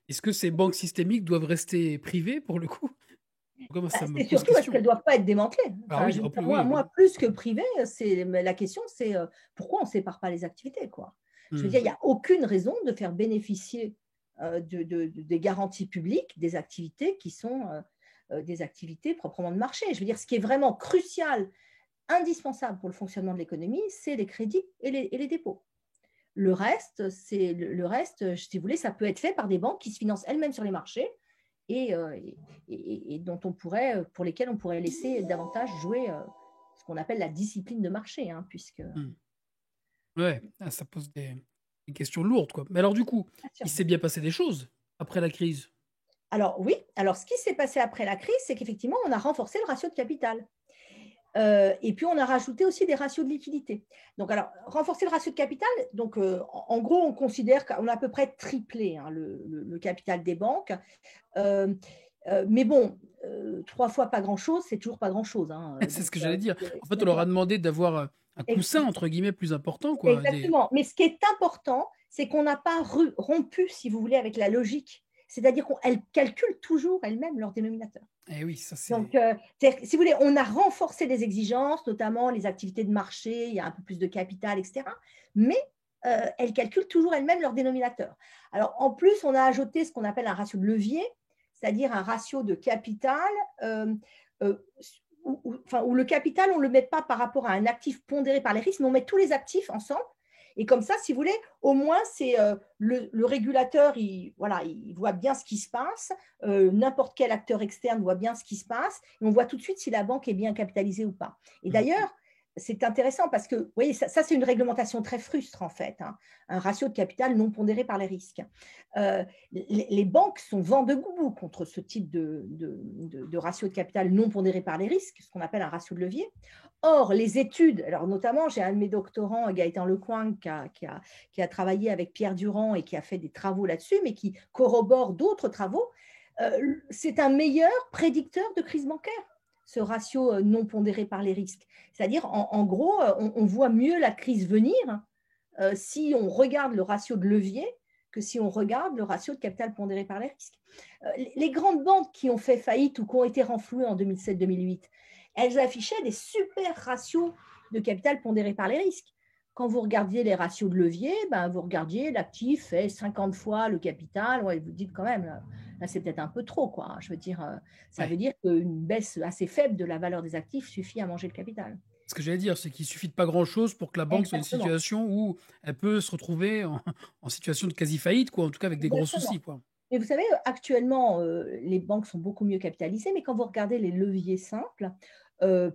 Est-ce que ces banques systémiques doivent rester privées pour le coup? Comment Bah, ça me c'est pose surtout parce qu'elles question. ne doivent pas être démantelées. Ah Enfin, oui, en plus, moi, oui, moi, oui. plus que privé, la question, c'est pourquoi on ne sépare pas les activités, quoi. Je veux Hmm. dire, il n'y a aucune raison de faire bénéficier des garanties publiques des activités qui sont des activités proprement de marché. Je veux dire, ce qui est vraiment crucial, indispensable pour le fonctionnement de l'économie, c'est les crédits et les dépôts. Le reste, si vous voulez, ça peut être fait par des banques qui se financent elles-mêmes sur les marchés et, pour lesquelles on pourrait laisser davantage jouer ce qu'on appelle la discipline de marché, hein, puisque. Hmm. Ouais, ça pose des questions lourdes, quoi. Mais alors, du coup, Bien il sûr. s'est bien passé des choses après la crise. Alors oui, alors ce qui s'est passé après la crise, c'est qu'effectivement, on a renforcé le ratio de capital. Et puis, on a rajouté aussi des ratios de liquidité. Donc, alors, renforcer le ratio de capital, donc, en gros, on considère qu'on a à peu près triplé hein, le capital des banques. Mais bon, 3 fois pas grand-chose, c'est toujours pas grand-chose. Hein. C'est ce Donc, que j'allais dire. En fait, on leur a d'accord. demandé d'avoir un coussin, entre guillemets, plus important, quoi. Exactement. Mais ce qui est important, c'est qu'on n'a pas rompu, si vous voulez, avec la logique. C'est-à-dire qu'elles calculent toujours elles-mêmes leur dénominateur. Eh oui, ça c'est. Donc, si vous voulez, on a renforcé les exigences, notamment les activités de marché, il y a un peu plus de capital, etc. Mais elles calculent toujours elles-mêmes leur dénominateur. Alors, en plus, on a ajouté ce qu'on appelle un ratio de levier, c'est-à-dire un ratio de capital euh, où le capital, on ne le met pas par rapport à un actif pondéré par les risques, mais on met tous les actifs ensemble. Et comme ça, si vous voulez, au moins, c'est le régulateur, il voit bien ce qui se passe, n'importe quel acteur externe voit bien ce qui se passe, et on voit tout de suite si la banque est bien capitalisée ou pas. Et d'ailleurs, c'est intéressant parce que, vous voyez, ça c'est une réglementation très frustre, en fait, hein, un ratio de capital non pondéré par les risques. Les banques sont vent debout contre ce type de ratio de capital non pondéré par les risques, ce qu'on appelle un ratio de levier. Or, les études, alors notamment, j'ai un de mes doctorants, Gaëtan Lecoing, qui a travaillé avec Pierre Durand et qui a fait des travaux là-dessus, mais qui corrobore d'autres travaux. C'est un meilleur prédicteur de crise bancaire, ce ratio non pondéré par les risques. C'est-à-dire, en gros, on voit mieux la crise venir si on regarde le ratio de levier que si on regarde le ratio de capital pondéré par les risques. Les grandes banques qui ont fait faillite ou qui ont été renflouées en 2007-2008, elles affichaient des super ratios de capital pondéré par les risques. Quand vous regardiez les ratios de levier, ben, vous regardiez l'actif fait 50 fois le capital, ouais, vous dites quand même, là c'est peut-être un peu trop, quoi. Je veux dire, ça Ouais. veut dire qu'une baisse assez faible de la valeur des actifs suffit à manger le capital. Ce que j'allais dire, c'est qu'il suffit de pas grand-chose pour que la banque soit dans une Exactement. situation où elle peut se retrouver en situation de quasi-faillite, quoi, en tout cas avec des gros Exactement. soucis, quoi. Et vous savez, actuellement, les banques sont beaucoup mieux capitalisées, mais quand vous regardez les leviers simples,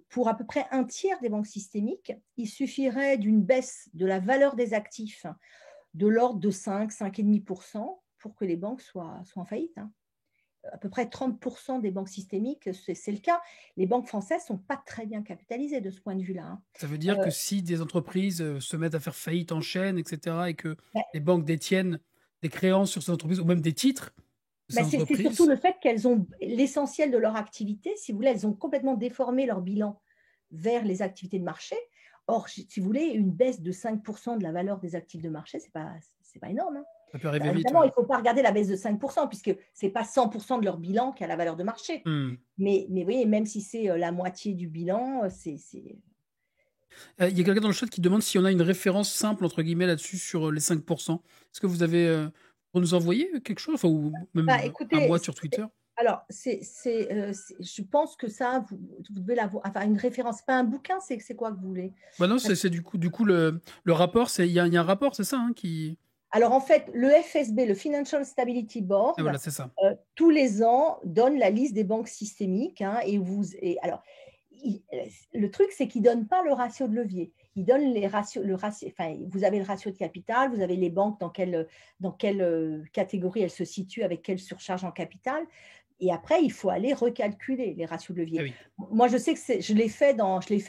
pour à peu près un tiers des banques systémiques, il suffirait d'une baisse de la valeur des actifs de l'ordre de 5,5% pour que les banques soient en faillite. Hein. À peu près 30% des banques systémiques, c'est le cas. Les banques françaises ne sont pas très bien capitalisées de ce point de vue-là. Hein. Ça veut dire que si des entreprises se mettent à faire faillite en chaîne, etc., et que Ben, les banques détiennent des créances sur ces entreprises ou même des titres de ces ben, c'est surtout entreprises, le fait qu'elles ont l'essentiel de leur activité, si vous voulez, elles ont complètement déformé leur bilan vers les activités de marché. Or, si vous voulez, une baisse de 5% de la valeur des actifs de marché, ce n'est pas énorme. Hein. Ça peut arriver Alors vite, évidemment, il ouais. ne faut pas regarder la baisse de 5%, puisque ce n'est pas 100% de leur bilan qui a la valeur de marché. Mmh. Mais vous voyez, même si c'est la moitié du bilan, Il y a quelqu'un dans le chat qui demande si on a une «référence simple» entre guillemets là-dessus sur, les 5. Est-ce que vous avez, pour nous envoyer quelque chose? Enfin ou même, bah, à écoutez, moi sur Twitter? alors, je pense que ça, vous devez l'avoir, enfin, une référence, pas un bouquin, c'est quoi que vous voulez? Bah, non, Parce c'est du coup le rapport, il y a un rapport, c'est ça, hein, qui Alors en fait, le FSB, le Financial Stability ah Board, voilà, c'est ça. tous les ans donne la liste des banques systémiques, hein, et alors le truc, c'est qu'ils ne donnent pas le ratio de levier. Ils donnent enfin, vous avez le ratio de capital, vous avez les banques dans quelle catégorie elles se situent, avec quelle surcharge en capital. Et après, il faut aller recalculer les ratios de Ah levier. oui. Moi, je sais que je l'ai fait,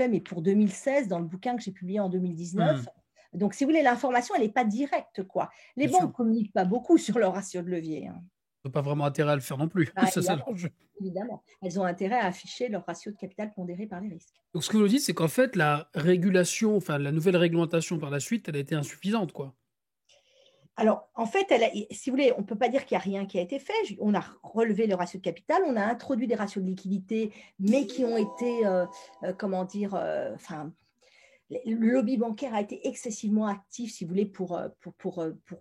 mais pour 2016, dans le bouquin que j'ai publié en 2019. Mmh. Donc, si vous voulez, l'information, elle n'est pas directe, quoi. Les Bien sûr. banques ne communiquent pas beaucoup sur leur ratio de levier, hein. Ils ont pas vraiment intérêt à le faire non plus. Ah, C'est ça évidemment, l'enjeu. évidemment. Elles ont intérêt à afficher leur ratio de capital pondéré par les risques. Donc ce que vous nous dites, c'est qu'en fait la régulation, enfin la nouvelle réglementation par la suite, elle a été insuffisante, quoi? Alors, en fait, si vous voulez, on ne peut pas dire qu'il n'y a rien qui a été fait. On a relevé le ratio de capital, on a introduit des ratios de liquidité, mais qui ont été, comment dire, enfin, le lobby bancaire a été excessivement actif, si vous voulez, pour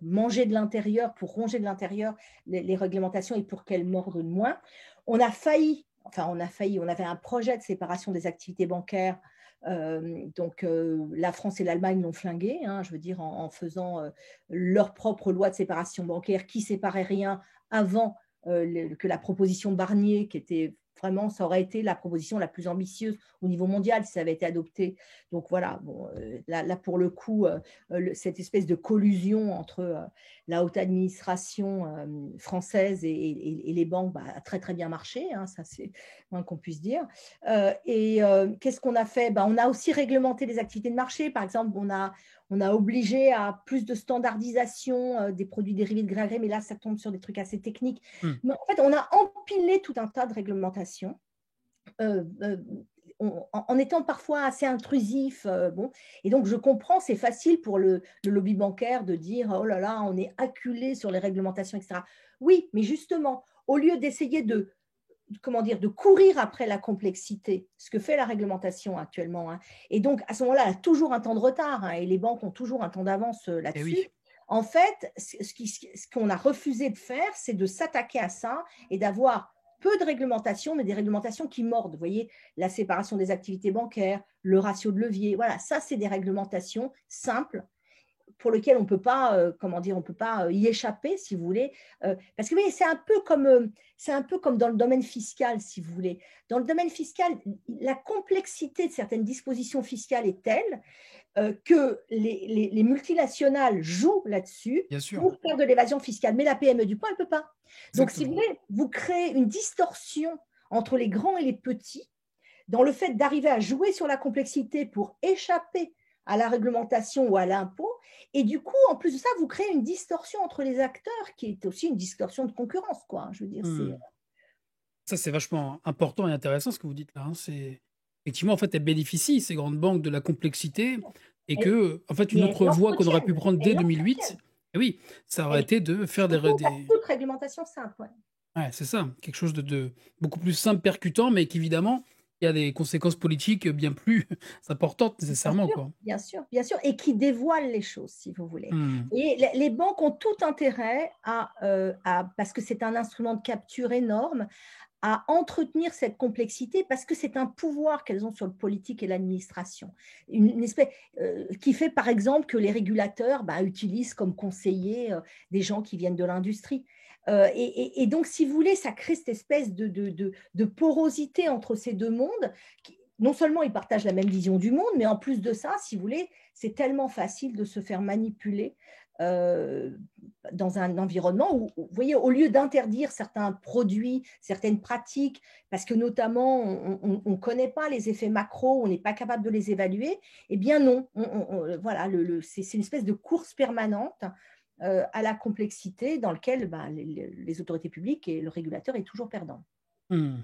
manger de l'intérieur, pour ronger de l'intérieur les réglementations, et pour qu'elles mordent moins. On a failli, on avait un projet de séparation des activités bancaires. Donc, la France et l'Allemagne l'ont flingué, hein, je veux dire, en faisant leur propre loi de séparation bancaire qui séparait rien avant que la proposition Barnier, qui était vraiment, ça aurait été la proposition la plus ambitieuse au niveau mondial si ça avait été adopté. Donc voilà, bon, là, pour le coup, cette espèce de collusion entre la haute administration française et les banques, bah, a très très bien marché, hein, ça c'est moins qu'on puisse dire. Qu'est-ce qu'on a fait? On a aussi réglementé les activités de marché. Par exemple, on a obligé à plus de standardisation des produits dérivés de gré à gré, mais là, ça tombe sur des trucs assez techniques. Mmh. Mais en fait, on a empilé tout un tas de réglementations, euh, euh, en étant parfois assez intrusif. Bon. Et donc, je comprends, c'est facile pour le lobby bancaire de dire, oh là là, on est acculé sur les réglementations, etc. Oui, mais justement, au lieu d'essayer de courir après la complexité, ce que fait la réglementation actuellement, hein. Et donc, à ce moment-là, elle a toujours un temps de retard, hein, et les banques ont toujours un temps d'avance Eh là-dessus. oui. En fait, ce qu'on a refusé de faire, c'est de s'attaquer à ça et d'avoir peu de réglementation, mais des réglementations qui mordent. Vous voyez, la séparation des activités bancaires, le ratio de levier, voilà, ça, c'est des réglementations simples pour lequel on peut pas, comment dire, on peut pas y échapper, si vous voulez, parce que oui, c'est un peu comme dans le domaine fiscal, si vous voulez. Dans le domaine fiscal, la complexité de certaines dispositions fiscales est telle que les multinationales jouent là-dessus Bien sûr, pour faire de l'évasion fiscale, mais la PME du coin, elle peut pas. Donc, si vous exactement. voulez, vous créez une distorsion entre les grands et les petits dans le fait d'arriver à jouer sur la complexité pour échapper à la réglementation ou à l'impôt. Et du coup, en plus de ça, vous créez une distorsion entre les acteurs qui est aussi une distorsion de concurrence, quoi. Je veux dire, Mmh. Ça, c'est vachement important et intéressant ce que vous dites là, hein. C'est effectivement, en fait, elles bénéficient, ces grandes banques, de la complexité et que, en fait, une mais autre voie qu'on aurait pu prendre dès elles 2008, l'entretiennent. eh oui, ça aurait Elles été de faire s'opposent à des toute réglementation simple. Ouais. ouais, c'est ça, quelque chose de beaucoup plus simple, percutant, mais qu'évidemment, il y a des conséquences politiques bien plus importantes Bien nécessairement, sûr, quoi. bien sûr, bien sûr, et qui dévoile les choses, si vous voulez. Mmh. Et les banques ont tout intérêt parce que c'est un instrument de capture énorme, à entretenir cette complexité, parce que c'est un pouvoir qu'elles ont sur le politique et l'administration. Une espèce qui fait, par exemple, que les régulateurs utilisent comme conseillers des gens qui viennent de l'industrie. Et donc, si vous voulez, ça crée cette espèce de porosité entre ces deux mondes. Non seulement ils partagent la même vision du monde, mais en plus de ça, si vous voulez, c'est tellement facile de se faire manipuler euh, dans un environnement où, vous voyez, au lieu d'interdire certains produits, certaines pratiques, parce que notamment on ne connaît pas les effets macro, on n'est pas capable de les évaluer, eh bien non, voilà, c'est une espèce de course permanente à la complexité dans laquelle les autorités publiques et le régulateur est toujours perdant. Mmh.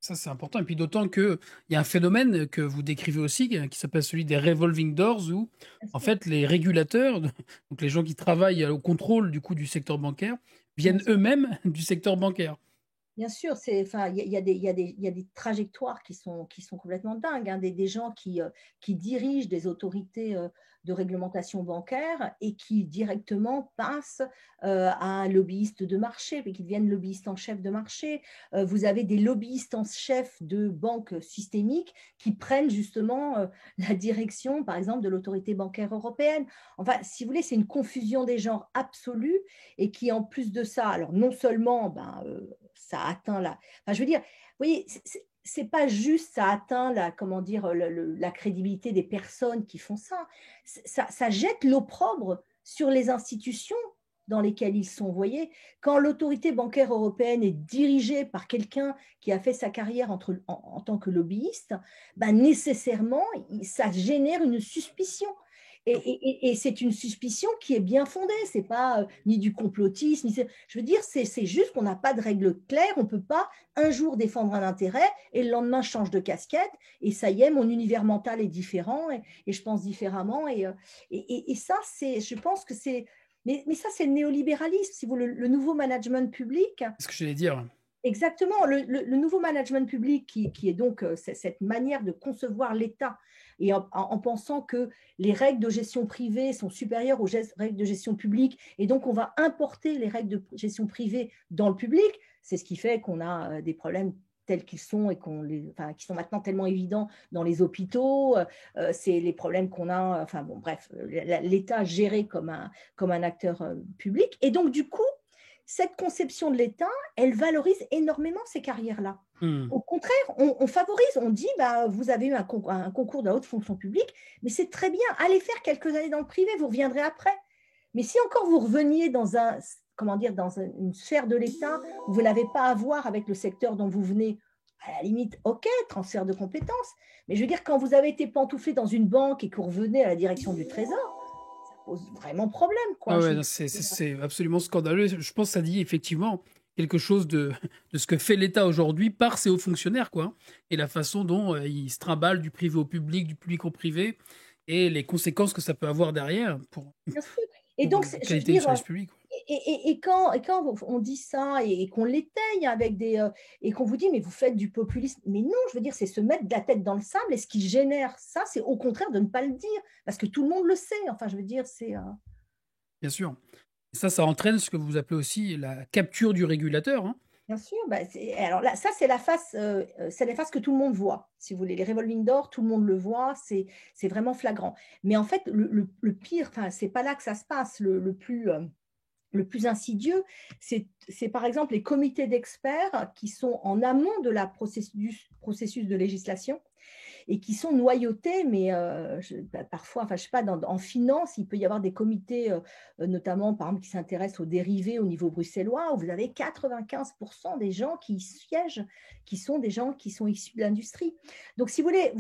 Ça, c'est important. Et puis d'autant qu'il y a un phénomène que vous décrivez aussi, qui s'appelle celui des revolving doors, où Bien en sûr, fait les régulateurs, donc les gens qui travaillent au contrôle du coup du secteur bancaire, bien viennent sûr. eux-mêmes du secteur bancaire. Bien sûr, enfin, il y a des trajectoires qui sont complètement dingues, hein, des gens qui dirigent des autorités de réglementation bancaire et qui directement passent à un lobbyiste de marché, et qui deviennent lobbyistes en chef de marché. Vous avez des lobbyistes en chef de banques systémiques qui prennent justement la direction, par exemple, de l'autorité bancaire européenne. Enfin, si vous voulez, c'est une confusion des genres absolue et qui, en plus de ça, alors non seulement ça atteint la. Enfin, je veux dire, vous voyez, c'est pas juste ça atteint la, comment dire, la crédibilité des personnes qui font ça. Ça jette l'opprobre sur les institutions dans lesquelles ils sont. Vous voyez, quand l'autorité bancaire européenne est dirigée par quelqu'un qui a fait sa carrière en tant que lobbyiste, ben nécessairement, ça génère une suspicion. Et c'est une suspicion qui est bien fondée. C'est pas ni du complotisme. Je veux dire, c'est juste qu'on n'a pas de règles claires. On peut pas un jour défendre un intérêt et le lendemain je change de casquette et ça y est, mon univers mental est différent et je pense différemment. Et ça, je pense que c'est. Mais ça, c'est le néolibéralisme, si vous le nouveau management public. C'est ce que j'allais dire. Exactement, le nouveau management public qui est donc cette manière de concevoir l'État et en pensant que les règles de gestion privée sont supérieures aux règles de gestion publique et donc on va importer les règles de gestion privée dans le public, c'est ce qui fait qu'on a des problèmes tels qu'ils sont et enfin, qui sont maintenant tellement évidents dans les hôpitaux, c'est les problèmes qu'on a, enfin bon bref, l'État géré comme un acteur public et donc du coup, cette conception de l'État, elle valorise énormément ces carrières-là. Hmm. Au contraire, on favorise, on dit, bah, vous avez eu un concours de la haute fonction publique, mais c'est très bien, allez faire quelques années dans le privé, vous reviendrez après. Mais si encore vous reveniez dans comment dire, dans une sphère de l'État où vous n'avez pas à voir avec le secteur dont vous venez, à la limite, ok, transfert de compétences. Mais je veux dire, quand vous avez été pantouflé dans une banque et que vous revenez à la direction du Trésor, ça pose vraiment problème, Ah quoi. ouais, non, c'est absolument scandaleux. Je pense que ça dit effectivement quelque chose de ce que fait l'État aujourd'hui par ses hauts fonctionnaires, quoi. Et la façon dont ils se trimballent du privé au public, du public au privé, et les conséquences que ça peut avoir derrière Bien sûr. Et pour donc, la je veux qualité du dire, service public, quoi. et quand on dit ça et qu'on l'étaye avec et qu'on vous dit, mais vous faites du populisme, mais non, je veux dire, c'est se mettre de la tête dans le sable et ce qui génère ça, c'est au contraire de ne pas le dire parce que tout le monde le sait. Enfin, je veux dire, c'est. Bien sûr. Et ça entraîne ce que vous appelez aussi la capture du régulateur, hein. Bien sûr, bah, alors là, ça c'est la face que tout le monde voit. Si vous voulez, les revolving doors, tout le monde le voit, c'est vraiment flagrant. Mais en fait, le pire, enfin, c'est pas là que ça se passe. Le plus insidieux, c'est par exemple les comités d'experts qui sont en amont de la processus de législation et qui sont noyautés, mais parfois, enfin, je sais pas, en finance, il peut y avoir des comités, notamment, par exemple, qui s'intéressent aux dérivés au niveau bruxellois, où vous avez 95% des gens qui y siègent, qui sont des gens qui sont issus de l'industrie. Donc, si vous voulez,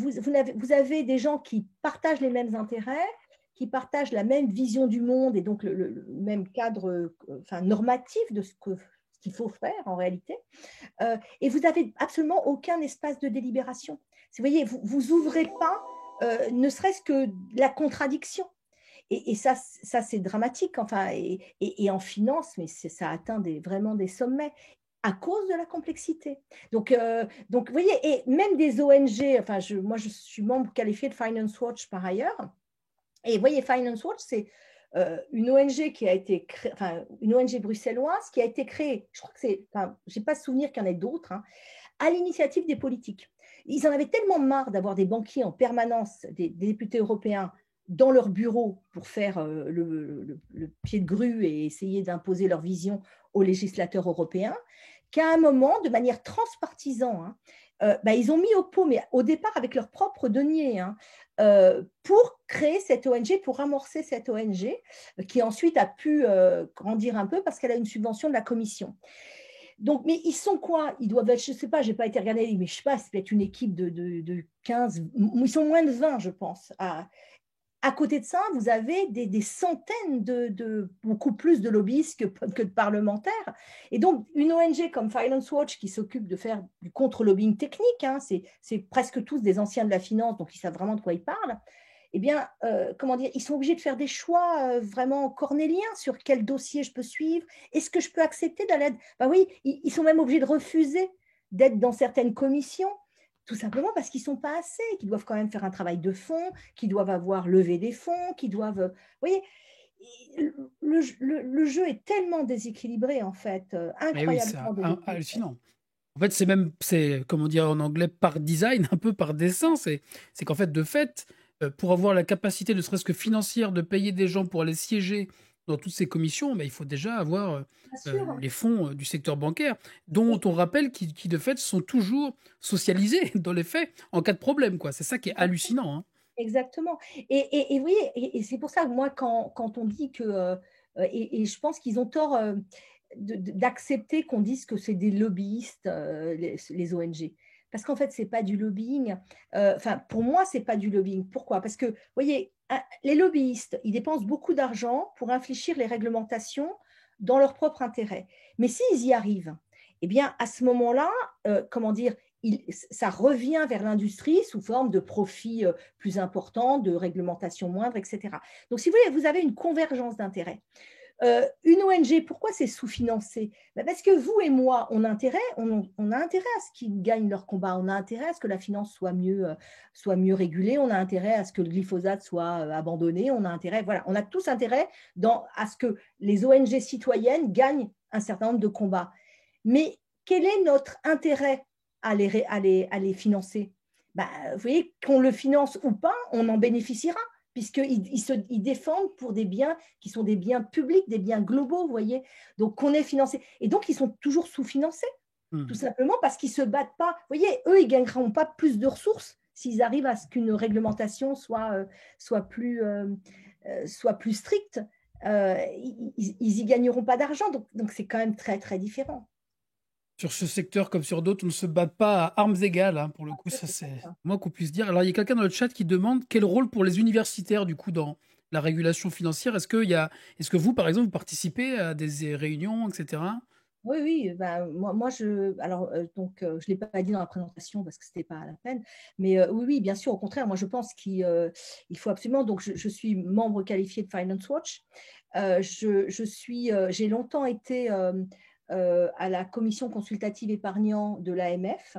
vous avez des gens qui partagent les mêmes intérêts, qui partagent la même vision du monde et donc le même cadre enfin, normatif de ce qu'il faut faire en réalité. Et vous n'avez absolument aucun espace de délibération. Vous voyez, vous ouvrez pas, ne serait-ce que la contradiction. Et ça c'est dramatique. Enfin, et en finance, mais ça atteint vraiment des sommets à cause de la complexité. Donc, vous voyez, et même des ONG, enfin, moi, je suis membre qualifié de Finance Watch par ailleurs. Et vous voyez, Finance Watch, c'est une ONG qui a été créée, enfin, une ONG bruxelloise qui a été créée, je crois que c'est, enfin, je n'ai pas souvenir qu'il y en ait d'autres, hein, à l'initiative des politiques. Ils en avaient tellement marre d'avoir des banquiers en permanence, des députés européens dans leur bureau pour faire le pied de grue et essayer d'imposer leur vision aux législateurs européens, qu'à un moment, de manière transpartisane, hein, ils ont mis au pot, mais au départ avec leurs propres deniers, hein, pour créer cette ONG, pour amorcer cette ONG, qui ensuite a pu grandir un peu parce qu'elle a une subvention de la Commission. Donc, mais ils sont quoi? Ils doivent être, je ne sais pas, je n'ai pas été regarder, mais je ne sais pas, c'est peut-être une équipe de 15, ils sont moins de 20, je pense, à côté de ça, vous avez des centaines beaucoup plus de lobbyistes que de parlementaires. Et donc, une ONG comme Finance Watch qui s'occupe de faire du contre-lobbying technique, hein, c'est presque tous des anciens de la finance, donc ils savent vraiment de quoi ils parlent. Eh bien, comment dire, ils sont obligés de faire des choix vraiment cornéliens sur quel dossier je peux suivre. Est-ce que je peux accepter de l'aide? Ben oui, ils sont même obligés de refuser d'être dans certaines commissions, tout simplement parce qu'ils ne sont pas assez, qu'ils doivent quand même faire un travail de fond, qu'ils doivent avoir levé des fonds, qu'ils doivent... Vous voyez, le jeu est tellement déséquilibré, en fait, Mais oui, c'est incroyablement déséquilibré. hallucinant. En fait, c'est, comment dire en anglais, par design, un peu par dessein. C'est qu'en fait, de fait, pour avoir la capacité, ne serait-ce que financière, de payer des gens pour aller siéger dans toutes ces commissions, mais il faut déjà avoir Bien sûr. les fonds du secteur bancaire, dont on rappelle qui, de fait, sont toujours socialisés dans les faits en cas de problème, quoi. C'est ça qui est hallucinant, hein. Exactement. Et oui, et c'est pour ça que moi, quand on dit que, et je pense qu'ils ont tort d'accepter qu'on dise que c'est des lobbyistes, les ONG. Parce qu'en fait, ce n'est pas du lobbying. Enfin, pour moi, ce n'est pas du lobbying. Pourquoi? Parce que, vous voyez, les lobbyistes, ils dépensent beaucoup d'argent pour infléchir les réglementations dans leur propre intérêt. Mais s'ils y arrivent, eh bien, à ce moment-là, comment dire, ça revient vers l'industrie sous forme de profits plus importants, de réglementation moindre, etc. Donc, si vous voulez, vous avez une convergence d'intérêts. Une ONG, pourquoi c'est sous-financé? Parce que vous et moi, on a intérêt à ce qu'ils gagnent leur combat, on a intérêt à ce que la finance soit mieux régulée, on a intérêt à ce que le glyphosate soit abandonné, on a intérêt, voilà, on a tous intérêt à ce que les ONG citoyennes gagnent un certain nombre de combats. Mais quel est notre intérêt à les financer? Vous voyez, qu'on le finance ou pas, on en bénéficiera, puisqu'ils défendent pour des biens qui sont des biens publics, des biens globaux, vous voyez. Donc, qu'on est financé. Et donc, ils sont toujours sous-financés, tout simplement parce qu'ils ne se battent pas. Vous voyez, eux, ils ne gagneront pas plus de ressources s'ils arrivent à ce qu'une réglementation soit plus stricte. Ils n'y gagneront pas d'argent. Donc, c'est quand même très, très différent. Sur ce secteur comme sur d'autres, on ne se bat pas à armes égales, hein, pour le coup, ça c'est moins qu'on puisse dire. Alors, il y a quelqu'un dans le chat qui demande quel rôle pour les universitaires, du coup, dans la régulation financière. Est-ce que vous, par exemple, vous participez à des réunions, etc.? Oui, oui, moi donc, je ne l'ai pas dit dans la présentation parce que ce n'était pas à la peine, mais oui, oui, bien sûr, au contraire, moi je pense qu'il faut absolument, donc je suis membre qualifié de Finance Watch. J'ai longtemps été à la commission consultative épargnant de l'AMF.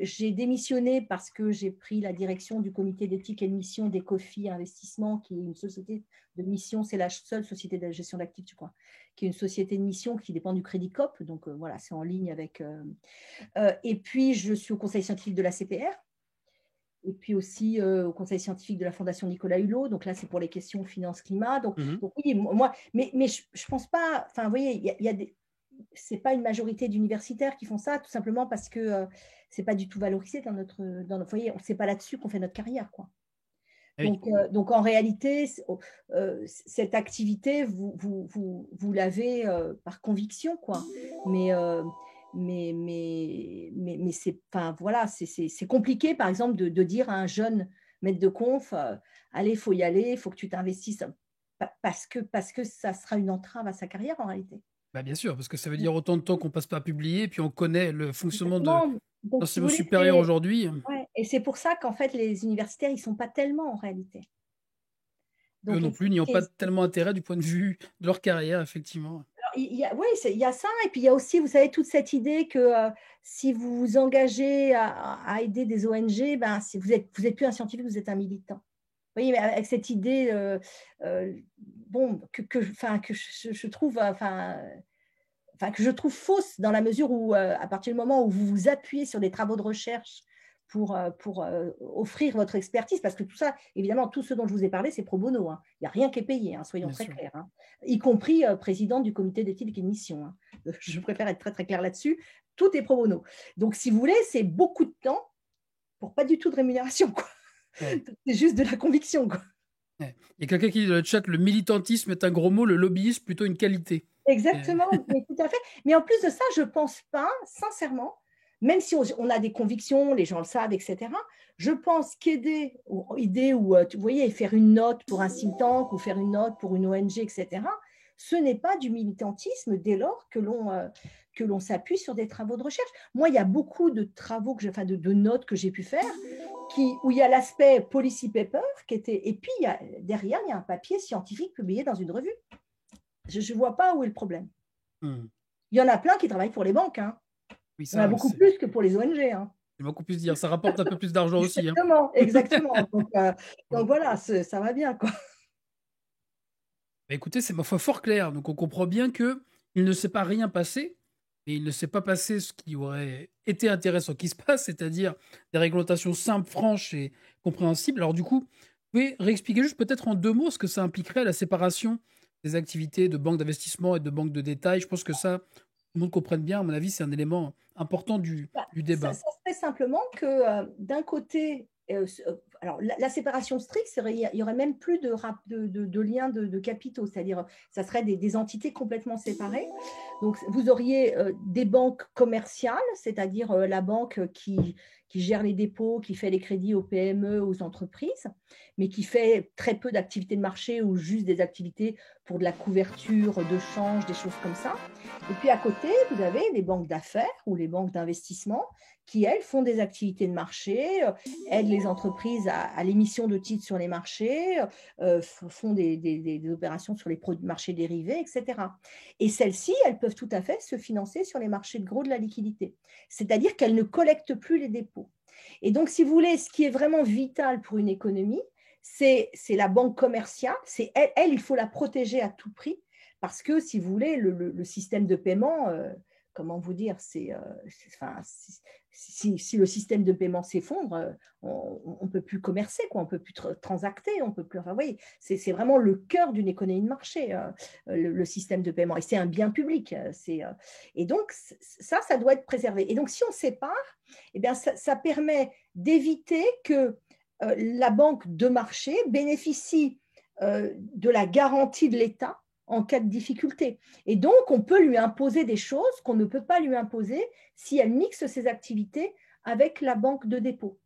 J'ai démissionné parce que j'ai pris la direction du comité d'éthique et de mission d'Ecofi Investissement, qui est une société de mission, c'est la seule société de gestion d'actifs, je crois, qui est une société de mission qui dépend du Crédit Coop. Donc voilà, c'est en ligne avec. Et puis, je suis au conseil scientifique de la CPR. Et puis aussi au conseil scientifique de la Fondation Nicolas Hulot. Donc là, c'est pour les questions finance-climat. Donc oui, moi, mais je ne pense pas. Enfin, vous voyez, c'est pas une majorité d'universitaires qui font ça, tout simplement parce que c'est pas du tout valorisé dans notre foyer. C'est pas là-dessus qu'on fait notre carrière, quoi. Oui. Donc en réalité, cette activité, vous l'avez par conviction, quoi. Mais c'est, enfin, voilà, c'est compliqué, par exemple, de dire à un jeune maître de conf, allez, il faut y aller, il faut que tu t'investisses, parce que ça sera une entrave à sa carrière, en réalité. Bah, bien sûr, parce que ça veut dire autant de temps qu'on passe pas à publier, et puis on connaît le fonctionnement de Exactement. Donc, si vous l'enseignement voulez, supérieur aujourd'hui. ouais. Et c'est pour ça qu'en fait, les universitaires, ils ne sont pas tellement en réalité. Eux Donc, non plus, n'y ont pas tellement intérêt du point de vue de leur carrière, effectivement. oui, il y a ça, et puis il y a aussi, vous savez, toute cette idée que si vous vous engagez à aider des ONG, si vous êtes plus un scientifique, vous êtes un militant. Vous voyez, mais avec cette idée, bon, que je trouve, que je trouve fausse dans la mesure où, à partir du moment où vous vous appuyez sur des travaux de recherche pour offrir votre expertise, parce que tout ça, évidemment, tout ce dont je vous ai parlé, c'est pro bono. Hein. Il n'y a rien qui est payé, hein, soyons Bien très sûr. clairs. Hein. Y compris présidente du comité d'éthique et de mission. Hein. Je préfère être très, très clair là-dessus. Tout est pro bono. Donc, si vous voulez, c'est beaucoup de temps pour pas du tout de rémunération. Quoi. Ouais. C'est juste de la conviction. Quoi. Ouais. Il y a quelqu'un qui dit dans le chat, le militantisme est un gros mot, le lobbyisme plutôt une qualité. Exactement, mais tout à fait. Mais en plus de ça, je ne pense pas, sincèrement, même si on a des convictions, les gens le savent, etc., je pense qu'aider, ou vous voyez, faire une note pour un think tank ou faire une note pour une ONG, etc., ce n'est pas du militantisme dès lors que l'on s'appuie sur des travaux de recherche. Moi, il y a beaucoup de travaux, de notes que j'ai pu faire où il y a l'aspect policy paper et puis derrière, il y a un papier scientifique publié dans une revue. Je ne vois pas où est le problème. Il y en a plein qui travaillent pour les banques. Hein. Oui, il y en a beaucoup plus que pour les ONG. Hein. C'est beaucoup plus dire. Ça rapporte un peu plus d'argent aussi. Exactement, exactement. Donc voilà, ça va bien, quoi. Bah, écoutez, c'est ma foi fort clair. Donc on comprend bien que il ne s'est pas rien passé, et il ne s'est pas passé ce qui aurait été intéressant qui se passe, c'est-à-dire des réglementations simples, franches et compréhensibles. Alors du coup, vous pouvez réexpliquer juste peut-être en 2 mots ce que ça impliquerait la séparation des activités de banque d'investissement et de banque de détail. Je pense que ça, tout le monde comprenne bien. À mon avis, c'est un élément important du Ça débat. serait simplement que d'un côté, alors la séparation stricte, il y aurait même plus de liens de capitaux, c'est-à-dire ça serait des entités complètement séparées. Donc vous auriez des banques commerciales, c'est-à-dire la banque qui gère les dépôts, qui fait les crédits aux PME, aux entreprises, mais qui fait très peu d'activités de marché ou juste des activités pour de la couverture de change, des choses comme ça. Et puis à côté, vous avez les banques d'affaires ou les banques d'investissement qui, elles, font des activités de marché, aident les entreprises à l'émission de titres sur les marchés, font des opérations sur les marchés dérivés, etc. Et celles-ci, elles peuvent tout à fait se financer sur les marchés de gros de la liquidité. C'est-à-dire qu'elles ne collectent plus les dépôts. Et donc, si vous voulez, ce qui est vraiment vital pour une économie, c'est la banque commerciale. C'est elle, il faut la protéger à tout prix parce que, si vous voulez, le système de paiement, comment vous dire, si le système de paiement s'effondre, on ne peut plus commercer, quoi, on ne peut plus transacter, on peut plus. Enfin, oui, c'est vraiment le cœur d'une économie de marché, le système de paiement. Et c'est un bien public. Et donc, ça doit être préservé. Et donc, si on sépare, eh bien, ça permet d'éviter que la banque de marché bénéficie de la garantie de l'État en cas de difficulté. Et donc, on peut lui imposer des choses qu'on ne peut pas lui imposer si elle mixe ses activités avec la banque de dépôt.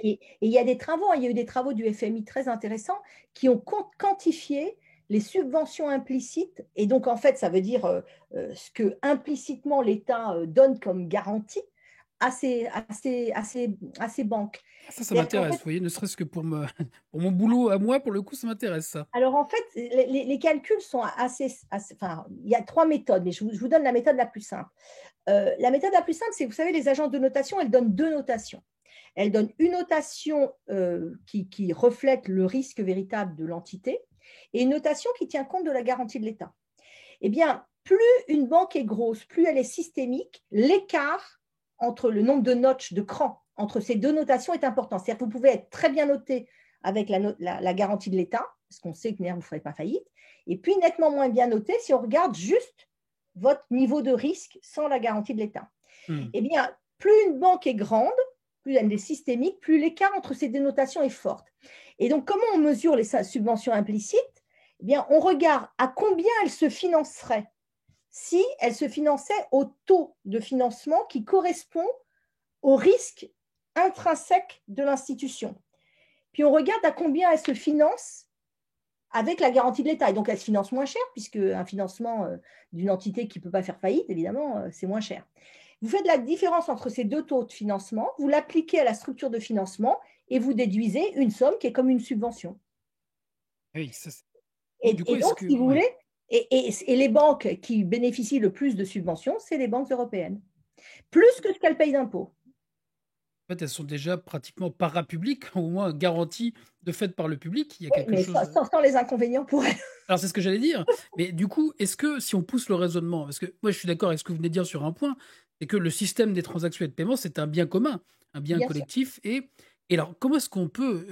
Et il y a des travaux, il y a eu des travaux du FMI très intéressants qui ont quantifié les subventions implicites. Et donc, en fait, ça veut dire ce que implicitement l'État donne comme garantie à ces banques. Ça m'intéresse, vous voyez, ne serait-ce que pour mon boulot à moi, pour le coup, ça m'intéresse, ça. Alors, en fait, les calculs sont enfin, il y a 3 méthodes, mais je vous donne la méthode la plus simple. La méthode la plus simple, c'est, vous savez, les agences de notation, elles donnent 2 notations. Elles donnent une notation qui reflète le risque véritable de l'entité et une notation qui tient compte de la garantie de l'État. Eh bien, plus une banque est grosse, plus elle est systémique, l'écart entre le nombre de notches, de crans, entre ces 2 notations est important. C'est-à-dire que vous pouvez être très bien noté avec la garantie de l'État, parce qu'on sait que vous ne ferez pas faillite, et puis nettement moins bien noté si on regarde juste votre niveau de risque sans la garantie de l'État. Eh bien, plus une banque est grande, plus elle est systémique, plus l'écart entre ces 2 notations est fort. Et donc, comment on mesure les subventions implicites? Eh bien, on regarde à combien elle se financerait si elle se finançait au taux de financement qui correspond au risque intrinsèque de l'institution. Puis on regarde à combien elle se finance avec la garantie de l'État. Et donc, elle se finance moins cher, puisque un financement d'une entité qui ne peut pas faire faillite, évidemment, c'est moins cher. Vous faites la différence entre ces 2 taux de financement, vous l'appliquez à la structure de financement et vous déduisez une somme qui est comme une subvention. Oui, ça, et donc, si vous voulez, et les banques qui bénéficient le plus de subventions, c'est les banques européennes. Plus que ce qu'elles payent d'impôts. En fait, elles sont déjà pratiquement parapubliques, au moins garanties de fait par le public. Il y a quelque mais chose. Sans les inconvénients pour elles. Alors, c'est ce que j'allais dire. Mais du coup, est-ce que si on pousse le raisonnement, parce que moi, je suis d'accord avec ce que vous venez de dire sur un point, c'est que le système des transactions et de paiement, c'est un bien commun, un bien collectif. Et alors, comment est-ce qu'on peut.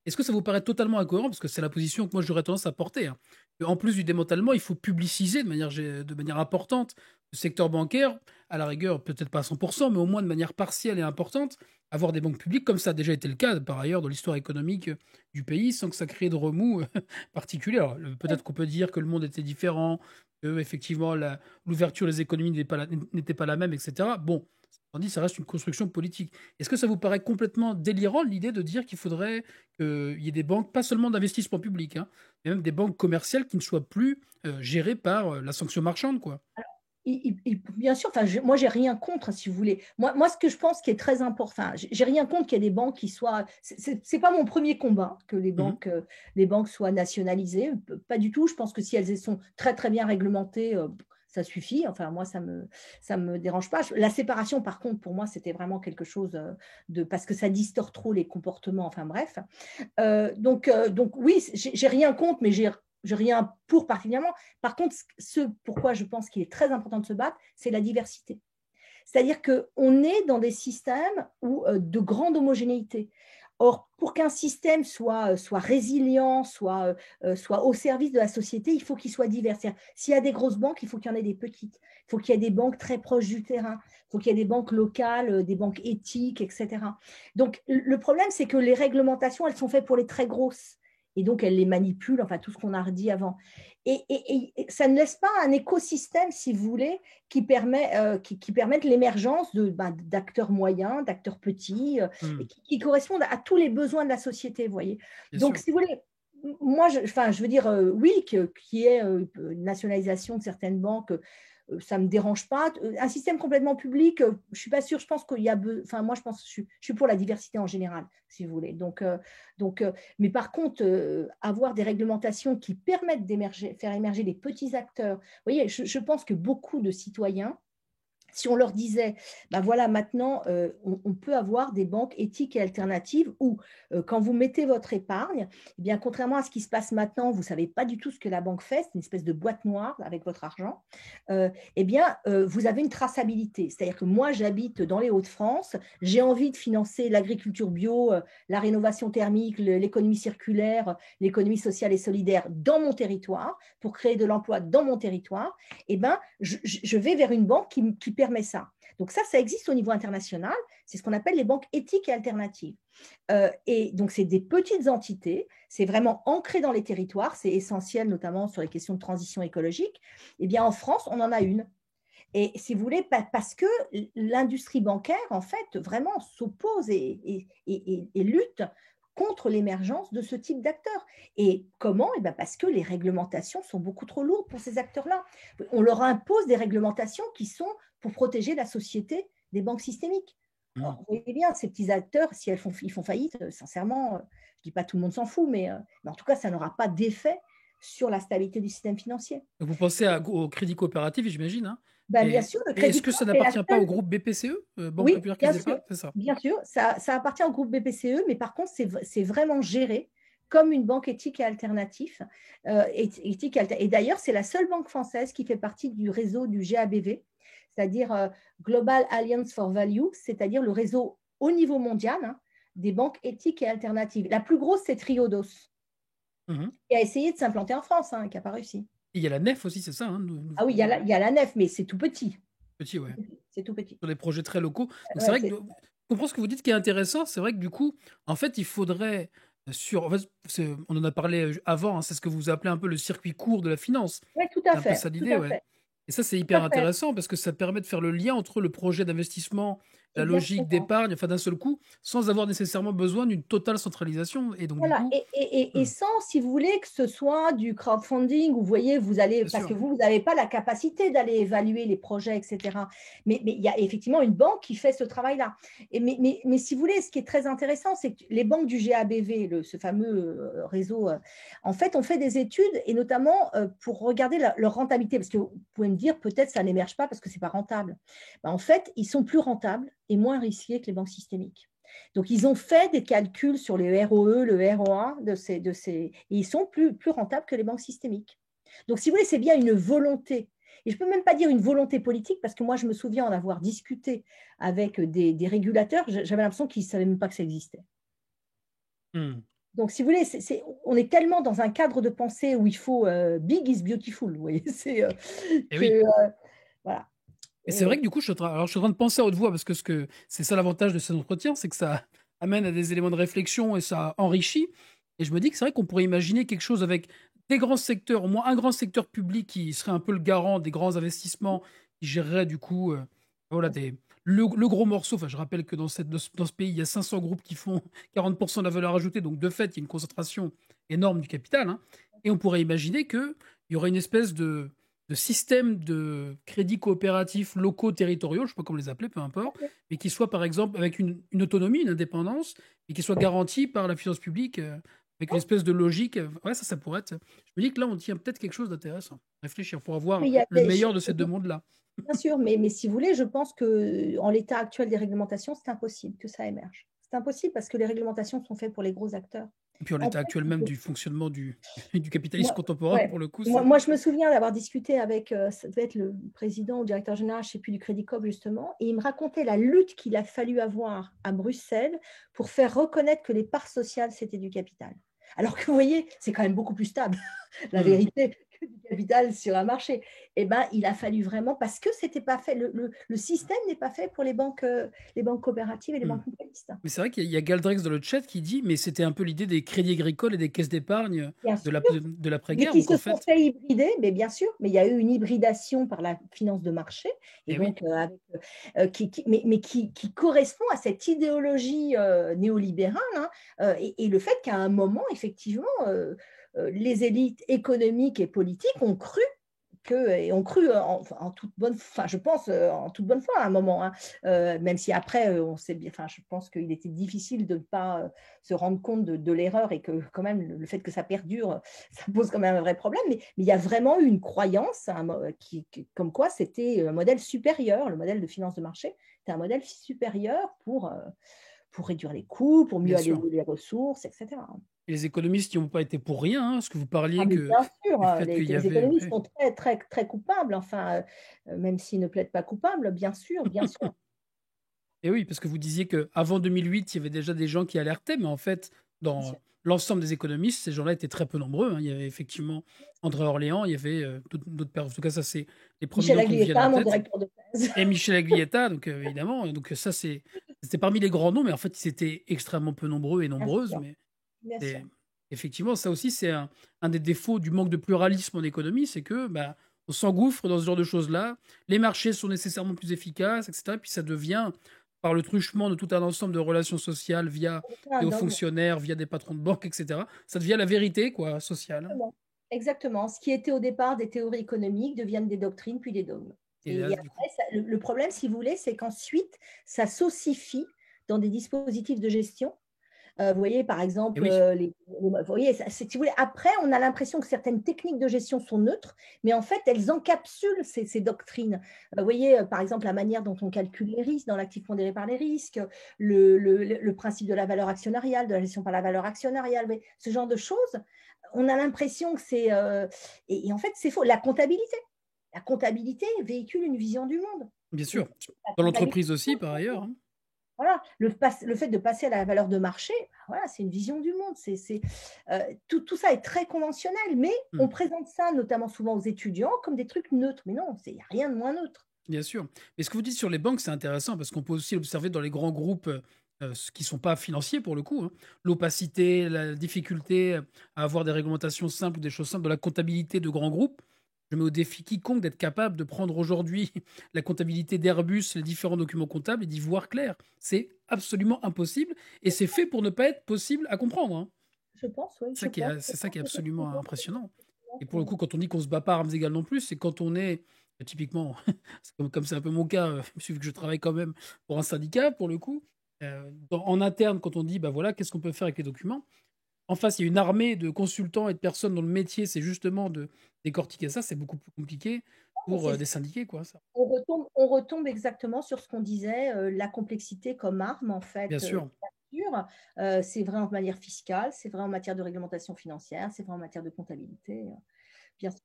Est-ce que ça vous paraît totalement incohérent? Parce que c'est la position que moi, j'aurais tendance à porter. Hein. En plus du démantèlement, il faut publiciser de manière importante le secteur bancaire, à la rigueur, peut-être pas à 100%, mais au moins de manière partielle et importante, avoir des banques publiques, comme ça a déjà été le cas par ailleurs dans l'histoire économique du pays, sans que ça crée de remous particulier. Alors, peut-être qu'on peut dire que le monde était différent, que effectivement l'ouverture des économies n'était pas la même, etc. Bon, Tandis que ça reste une construction politique. Est-ce que ça vous paraît complètement délirant l'idée de dire qu'il faudrait qu'il y ait des banques, pas seulement d'investissement public, hein, mais même des banques commerciales qui ne soient plus gérées par la sanction marchande, quoi? Bien sûr, enfin, moi, j'ai rien contre, si vous voulez. Moi, ce que je pense qui est très important, enfin, j'ai rien contre qu'il y ait des banques qui soient. C'est pas mon premier combat que Mhm. les banques soient nationalisées. Pas du tout. Je pense que si elles sont très très bien réglementées, ça suffit. Enfin, moi, ça me dérange pas. La séparation, par contre, pour moi, c'était vraiment quelque chose de parce que ça distord trop les comportements. Enfin, bref. Donc oui, j'ai rien contre, mais j'ai rien pour particulièrement. Par contre, ce pourquoi je pense qu'il est très important de se battre, c'est la diversité. C'est-à-dire qu'on est dans des systèmes où, de grande homogénéité. Or, pour qu'un système soit résilient, soit au service de la société, il faut qu'il soit divers. S'il y a des grosses banques, il faut qu'il y en ait des petites. Il faut qu'il y ait des banques très proches du terrain. Il faut qu'il y ait des banques locales, des banques éthiques, etc. Donc, le problème, c'est que les réglementations, elles sont faites pour les très grosses. Et donc, elles les manipulent, enfin, tout ce qu'on a redit avant. Et ça ne laisse pas un écosystème, si vous voulez, qui permettent l'émergence d'acteurs moyens, d'acteurs petits, et Hmm, qui correspondent à tous les besoins de la société, vous voyez. bien Donc, sûr. si vous voulez, moi, je veux dire, oui, qu'il y ait une nationalisation de certaines banques, ça ne me dérange pas. Un système complètement public, je ne suis pas sûre, je pense qu'il y a... Enfin, moi, je pense que je suis pour la diversité en général, si vous voulez. Mais par contre, avoir des réglementations qui permettent faire émerger des petits acteurs, vous voyez, je pense que beaucoup de citoyens, si on leur disait, ben voilà, maintenant, on peut avoir des banques éthiques et alternatives où, quand vous mettez votre épargne, eh bien, contrairement à ce qui se passe maintenant, vous ne savez pas du tout ce que la banque fait, c'est une espèce de boîte noire avec votre argent, eh bien, vous avez une traçabilité. C'est-à-dire que moi, j'habite dans les Hauts-de-France, j'ai envie de financer l'agriculture bio, la rénovation thermique, l'économie circulaire, l'économie sociale et solidaire dans mon territoire, pour créer de l'emploi dans mon territoire, eh ben, je vais vers une banque qui permet ça. Donc ça existe au niveau international. C'est ce qu'on appelle les banques éthiques et alternatives. Et donc, c'est des petites entités. C'est vraiment ancré dans les territoires. C'est essentiel, notamment sur les questions de transition écologique. Eh bien, en France, on en a une. Et si vous voulez, parce que l'industrie bancaire, en fait, vraiment s'oppose et lutte contre l'émergence de ce type d'acteurs. Et comment? Eh bien parce que les réglementations sont beaucoup trop lourdes pour ces acteurs-là. On leur impose des réglementations qui sont pour protéger la société des banques systémiques. Hmm. Or, vous voyez bien, ces petits acteurs, si ils font faillite, sincèrement, je ne dis pas tout le monde s'en fout, mais en tout cas, ça n'aura pas d'effet sur la stabilité du système financier. Vous pensez au crédit coopératif, j'imagine, hein? Ben, bien Et, sûr, le et est-ce crédit que coop ça est la n'appartient pas au seule. groupe BPCE, Banque Oui, Populaire Caisse d'Épargne? C'est ça? bien sûr, ça appartient au groupe BPCE, mais par contre, c'est vraiment géré comme une banque éthique et alternative. Et d'ailleurs, c'est la seule banque française qui fait partie du réseau du GABV, c'est-à-dire Global Alliance for Value, c'est-à-dire le réseau au niveau mondial, hein, des banques éthiques et alternatives. La plus grosse, c'est Triodos, Mhm. qui a essayé de s'implanter en France, hein, qui n'a pas réussi. Et il y a la nef aussi, c'est ça, hein, Ah oui, il y a la nef, mais c'est tout petit. petit, ouais. C'est tout petit. Sur des projets très locaux. Donc c'est Ouais, vrai que je comprends ce que vous dites qui est intéressant. C'est vrai que du coup, en fait, il faudrait en fait, on en a parlé avant, hein, c'est ce que vous appelez un peu le circuit court de la finance. ouais, tout C'est à un peu fait, ça tout l'idée, à ouais. fait, Et ça, c'est tout hyper à fait, intéressant parce que ça permet de faire le lien entre le projet d'investissement, la logique exactement. d'épargne, enfin d'un seul coup, sans avoir nécessairement besoin d'une totale centralisation. Et donc du Voilà, coup, et hmm, sans, si vous voulez, que ce soit du crowdfunding, où vous voyez, vous allez, bien parce sûr. que vous n'avez pas la capacité d'aller évaluer les projets, etc. Mais il y a effectivement une banque qui fait ce travail-là. Mais si vous voulez, ce qui est très intéressant, c'est que les banques du GABV, ce fameux réseau, en fait, ont fait des études, et notamment pour regarder leur rentabilité, parce que vous pouvez me dire, peut-être ça n'émerge pas parce que ce n'est pas rentable. Ben, en fait, ils sont plus rentables et moins risqués que les banques systémiques. Donc, ils ont fait des calculs sur le ROE, le ROA et ils sont plus rentables que les banques systémiques. Donc, si vous voulez, c'est bien une volonté. Et je ne peux même pas dire une volonté politique, parce que moi, je me souviens en avoir discuté avec des régulateurs, j'avais l'impression qu'ils ne savaient même pas que ça existait. Hmm. Donc, si vous voulez, on est tellement dans un cadre de pensée où il faut big is beautiful, vous voyez, Et que, oui. voilà. Et c'est vrai que Et du coup, alors, je suis en train de penser à haute voix parce que c'est ça l'avantage de cet entretien, c'est que ça amène à des éléments de réflexion et ça enrichit. Et je me dis que c'est vrai qu'on pourrait imaginer quelque chose avec des grands secteurs, au moins un grand secteur public qui serait un peu le garant des grands investissements, qui gérerait du coup Voilà, le gros morceau, enfin, je rappelle que dans ce pays, il y a 500 groupes qui font 40 de la valeur ajoutée, donc de fait, il y a une concentration énorme du capital, hein, et on pourrait imaginer qu'il y aurait une espèce de système de crédits coopératifs locaux, territoriaux, je ne sais pas comment les appeler, peu importe, mais qui soit, par exemple, avec une autonomie, une indépendance, et qui soit garantie par la finance publique, avec une espèce de logique. Ouais, ça pourrait être. Je me dis que là, on tient peut-être quelque chose d'intéressant. Réfléchir pour avoir Mais il y a, le meilleur de ces deux mondes-là. bien sûr, mais si vous voulez, je pense que en l'état actuel des réglementations, c'est impossible que ça émerge. C'est impossible parce que les réglementations sont faites pour les gros acteurs. Et puis en En l'état fait, actuel même du fonctionnement du capitalisme moi, contemporain, ouais. pour le coup, Moi, c'est moi, je me souviens d'avoir discuté avec, ça devait être le président ou le directeur général, je ne sais plus, du Crédit Coop, justement, et il me racontait la lutte qu'il a fallu avoir à Bruxelles pour faire reconnaître que les parts sociales, c'était du capital. Alors que vous voyez, c'est quand même beaucoup plus stable, la Mmh. vérité, que du capital sur un marché. Eh ben, il a fallu vraiment, parce que c'était pas fait, le système n'est pas fait pour les banques coopératives et les Mmh. banques mutualistes. Mais c'est vrai qu'il y a Galdrex dans le chat qui dit: «Mais c'était un peu l'idée des crédits agricoles et des caisses d'épargne Bien de sûr. de Mais l'après-guerre». qui Donc en se sont fait fait hybrider, mais bien sûr, mais il y a eu une hybridation par la finance de marché, et eh oui, donc qui correspond à cette idéologie néolibérale, hein, et le fait qu'à un moment, effectivement, les élites économiques et politiques ont cru et ont cru en toute bonne, enfin, je pense en toute bonne foi à un moment, hein, même si après, on sait bien, enfin, je pense qu'il était difficile de ne pas se rendre compte de l'erreur, et que quand même le fait que ça perdure, ça pose quand même un vrai problème. Mais il y a vraiment eu une croyance comme quoi c'était un modèle supérieur, le modèle de finance de marché, c'était un modèle supérieur pour réduire les coûts, pour mieux bien sûr. alléger les ressources, etc. Et les économistes n'y ont pas été pour rien, hein, parce que vous Ah, parliez mais que bien sûr, du fait qu'il y les avait économistes ouais. sont très, très, très coupables, enfin, même s'ils ne plaident pas coupables, bien sûr, bien sûr. Et oui, parce que vous disiez qu'avant 2008, il y avait déjà des gens qui alertaient, mais en fait, Bien dans sûr. l'ensemble des économistes, ces gens-là étaient très peu nombreux, hein. Il y avait effectivement André Orléans, il y avait, d'autres personnes. En tout cas, ça, c'est les premiers Michel noms qui me viennent Aglietta, en mon tête. directeur de thèse. Et Michel Aglietta, donc évidemment, donc ça, c'était parmi les grands noms, mais en fait, ils étaient extrêmement peu nombreux et Bien nombreuses. sûr, Mais bien sûr. c'est effectivement, ça aussi, c'est un des défauts du manque de pluralisme en économie, c'est que bah, on s'engouffre dans ce genre de choses-là. Les marchés sont nécessairement plus efficaces, etc. Puis ça devient, par le truchement de tout un ensemble de relations sociales via C'est un des hauts dogme. fonctionnaires, via des patrons de banque, etc., ça devient la vérité, quoi, sociale. Exactement. Exactement. Ce qui était au départ des théories économiques deviennent des doctrines, puis des dogmes. Et Et là, du coup, après, le problème, si vous voulez, c'est qu'ensuite, ça s'ossifie dans des dispositifs de gestion. Vous voyez, par et exemple, oui, vous voyez, si vous voulez, après, on a l'impression que certaines techniques de gestion sont neutres, mais en fait, elles encapsulent ces doctrines. Vous voyez, par exemple, la manière dont on calcule les risques dans l'actif pondéré par les risques, le principe de la valeur actionnariale, de la gestion par la valeur actionnariale, ce genre de choses, on a l'impression que c'est... et en fait, c'est faux. La comptabilité véhicule une vision du monde. bien Et sûr. la Dans comptabilité, l'entreprise aussi, par ailleurs, hein. voilà, le fait de passer à la valeur de marché, voilà, c'est une vision du monde. Tout ça est très conventionnel, mais Hmm. on présente ça, notamment souvent aux étudiants, comme des trucs neutres. Mais non, il n'y a rien de moins neutre. Bien sûr. Mais ce que vous dites sur les banques, c'est intéressant parce qu'on peut aussi l'observer dans les grands groupes qui ne sont pas financiers pour le coup, hein. L'opacité, la difficulté à avoir des réglementations simples ou des choses simples de la comptabilité de grands groupes. Je mets au défi quiconque d'être capable de prendre aujourd'hui la comptabilité d'Airbus, les différents documents comptables et d'y voir clair. C'est absolument impossible et c'est fait pour ne pas être possible à comprendre, hein. Je pense, oui, C'est ça je qui pense. est, c'est ça qui est absolument impressionnant. Et pour le que- coup, quand on dit qu'on se bat pas à armes égales non plus, c'est quand on est, typiquement, comme c'est un peu mon cas, vu que je travaille quand même pour un syndicat, pour le coup, en interne, quand on dit, bah voilà, qu'est-ce qu'on peut faire avec les documents, en face, il y a une armée de consultants et de personnes dont le métier, c'est justement de décortiquer ça, c'est beaucoup plus compliqué mais pour des syndiqués, quoi, ça. on retombe exactement sur ce qu'on disait, la complexité comme arme, en Bien fait. sûr. Pure. C'est vrai en matière fiscale, c'est vrai en matière de réglementation financière, c'est vrai en matière de comptabilité. Bien sûr.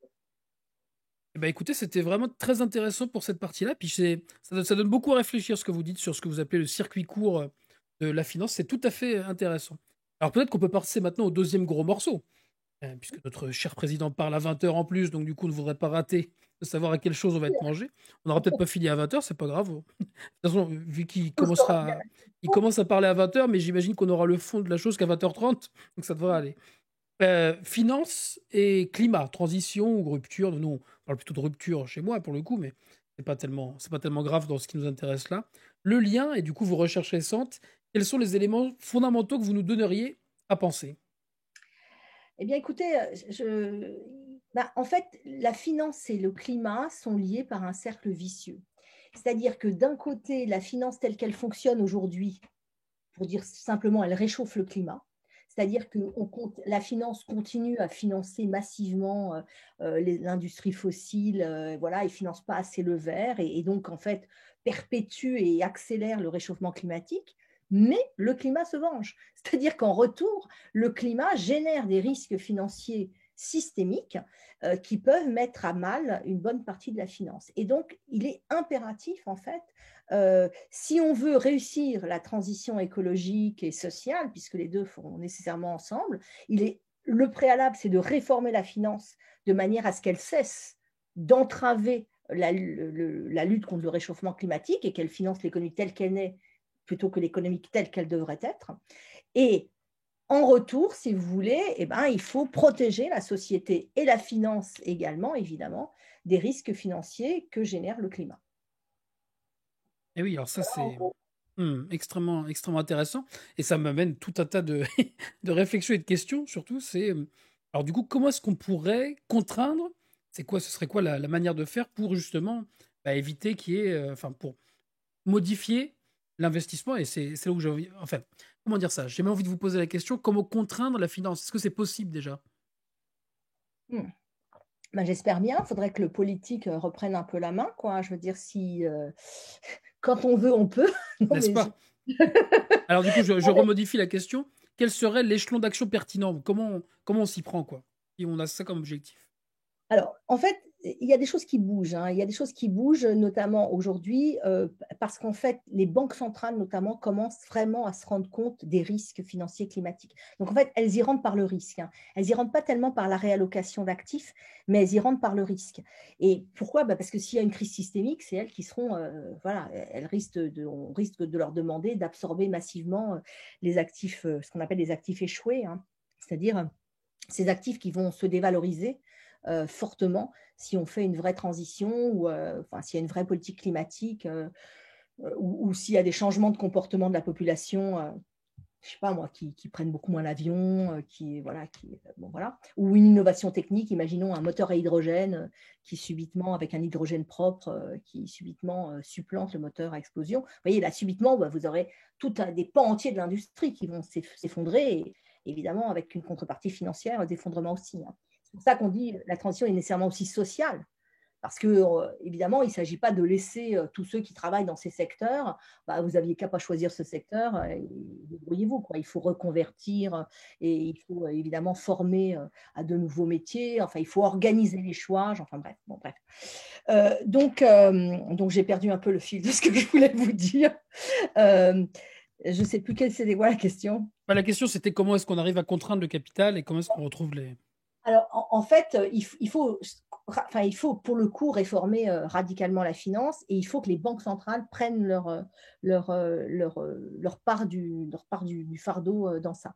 Eh ben, écoutez, c'était vraiment très intéressant pour cette partie-là. Puis ça donne beaucoup à réfléchir ce que vous dites sur ce que vous appelez le circuit court de la finance. C'est tout à fait intéressant. Alors peut-être qu'on peut passer maintenant au deuxième gros morceau, puisque notre cher président parle à 20 heures en plus, donc du coup on ne voudrait pas rater de savoir à quelle chose on va être mangé. On n'aura peut-être pas fini à 20 heures, c'est pas grave. De toute façon, vu il commence à parler à 20 heures, mais j'imagine qu'on aura le fond de la chose qu'à 20h30, donc ça devrait aller. Finance et climat, transition ou rupture. Nous, on parle plutôt de rupture chez moi pour le coup, mais c'est pas tellement grave dans ce qui nous intéresse là. Le lien et du coup vos recherches récentes, quels sont les éléments fondamentaux que vous nous donneriez à penser? Eh bien, écoutez, en fait, la finance et le climat sont liés par un cercle vicieux. C'est-à-dire que d'un côté, la finance telle qu'elle fonctionne aujourd'hui, pour dire simplement, elle réchauffe le climat. C'est-à-dire que la finance continue à financer massivement l'industrie fossile, voilà, et ne finance pas assez le vert, et donc, en fait, perpétue et accélère le réchauffement climatique. Mais le climat se venge. C'est-à-dire qu'en retour, le climat génère des risques financiers systémiques qui peuvent mettre à mal une bonne partie de la finance. Et donc, il est impératif, en fait, si on veut réussir la transition écologique et sociale, puisque les deux font nécessairement ensemble, le préalable, c'est de réformer la finance de manière à ce qu'elle cesse d'entraver la lutte contre le réchauffement climatique et qu'elle finance l'économie telle qu'elle est plutôt que l'économie telle qu'elle devrait être. Et en retour, si vous voulez, eh ben, il faut protéger la société et la finance également, évidemment, des risques financiers que génère le climat. Et oui, alors ça Voilà, en c'est gros. extrêmement, extrêmement intéressant et ça m'amène tout un tas de, de réflexions et de questions surtout. Alors du coup, comment est-ce qu'on pourrait contraindre, ce serait quoi la manière de faire pour justement éviter qu'il y ait, enfin pour modifier l'investissement et c'est là où j'ai envie, enfin, comment dire ça? J'ai même envie de vous poser la question, comment contraindre la finance? Est-ce que c'est possible déjà? Hmm. Ben, j'espère bien. Il faudrait que le politique reprenne un peu la main, quoi. Je veux dire, si quand on veut, on peut. Non, N'est-ce mais pas? Alors du coup, je remodifie la question. Quel serait l'échelon d'action pertinent? Comment on s'y prend, quoi? Si on a ça comme objectif. Alors, en fait, il y a des choses qui bougent, hein. Il y a des choses qui bougent, notamment aujourd'hui, parce qu'en fait, les banques centrales, notamment, commencent vraiment à se rendre compte des risques financiers climatiques. Donc, en fait, elles y rentrent par le risque, hein. Elles y rentrent pas tellement par la réallocation d'actifs, mais elles y rentrent par le risque. Et pourquoi? Parce que s'il y a une crise systémique, c'est elles qui seront, voilà, on risque de leur demander d'absorber massivement les actifs, ce qu'on appelle les actifs échoués, hein. C'est-à-dire ces actifs qui vont se dévaloriser fortement si on fait une vraie transition ou enfin, s'il y a une vraie politique climatique ou s'il y a des changements de comportement de la population, je sais pas moi, qui prennent beaucoup moins l'avion, bon, voilà, ou une innovation technique, imaginons un moteur à hydrogène qui subitement, avec un hydrogène propre, qui subitement supplante le moteur à explosion. Vous voyez, là, subitement, vous aurez des pans entiers de l'industrie qui vont s'effondrer, et évidemment, avec une contrepartie financière, d'effondrement aussi, hein. C'est pour ça qu'on dit que la transition est nécessairement aussi sociale. Parce que, évidemment, il ne s'agit pas de laisser tous ceux qui travaillent dans ces secteurs, vous n'aviez qu'à pas choisir ce secteur, et débrouillez-vous, quoi. Il faut reconvertir et il faut évidemment former à de nouveaux métiers. Enfin, il faut organiser les choix. Enfin, bref. Bon, bref. Donc, j'ai perdu un peu le fil de ce que je voulais vous dire. Je ne sais plus quelle c'était quoi la question. La question, c'était comment est-ce qu'on arrive à contraindre le capital et comment est-ce qu'on retrouve les... Alors, en fait, il faut pour le coup réformer radicalement la finance, et il faut que les banques centrales prennent leur part du fardeau dans ça.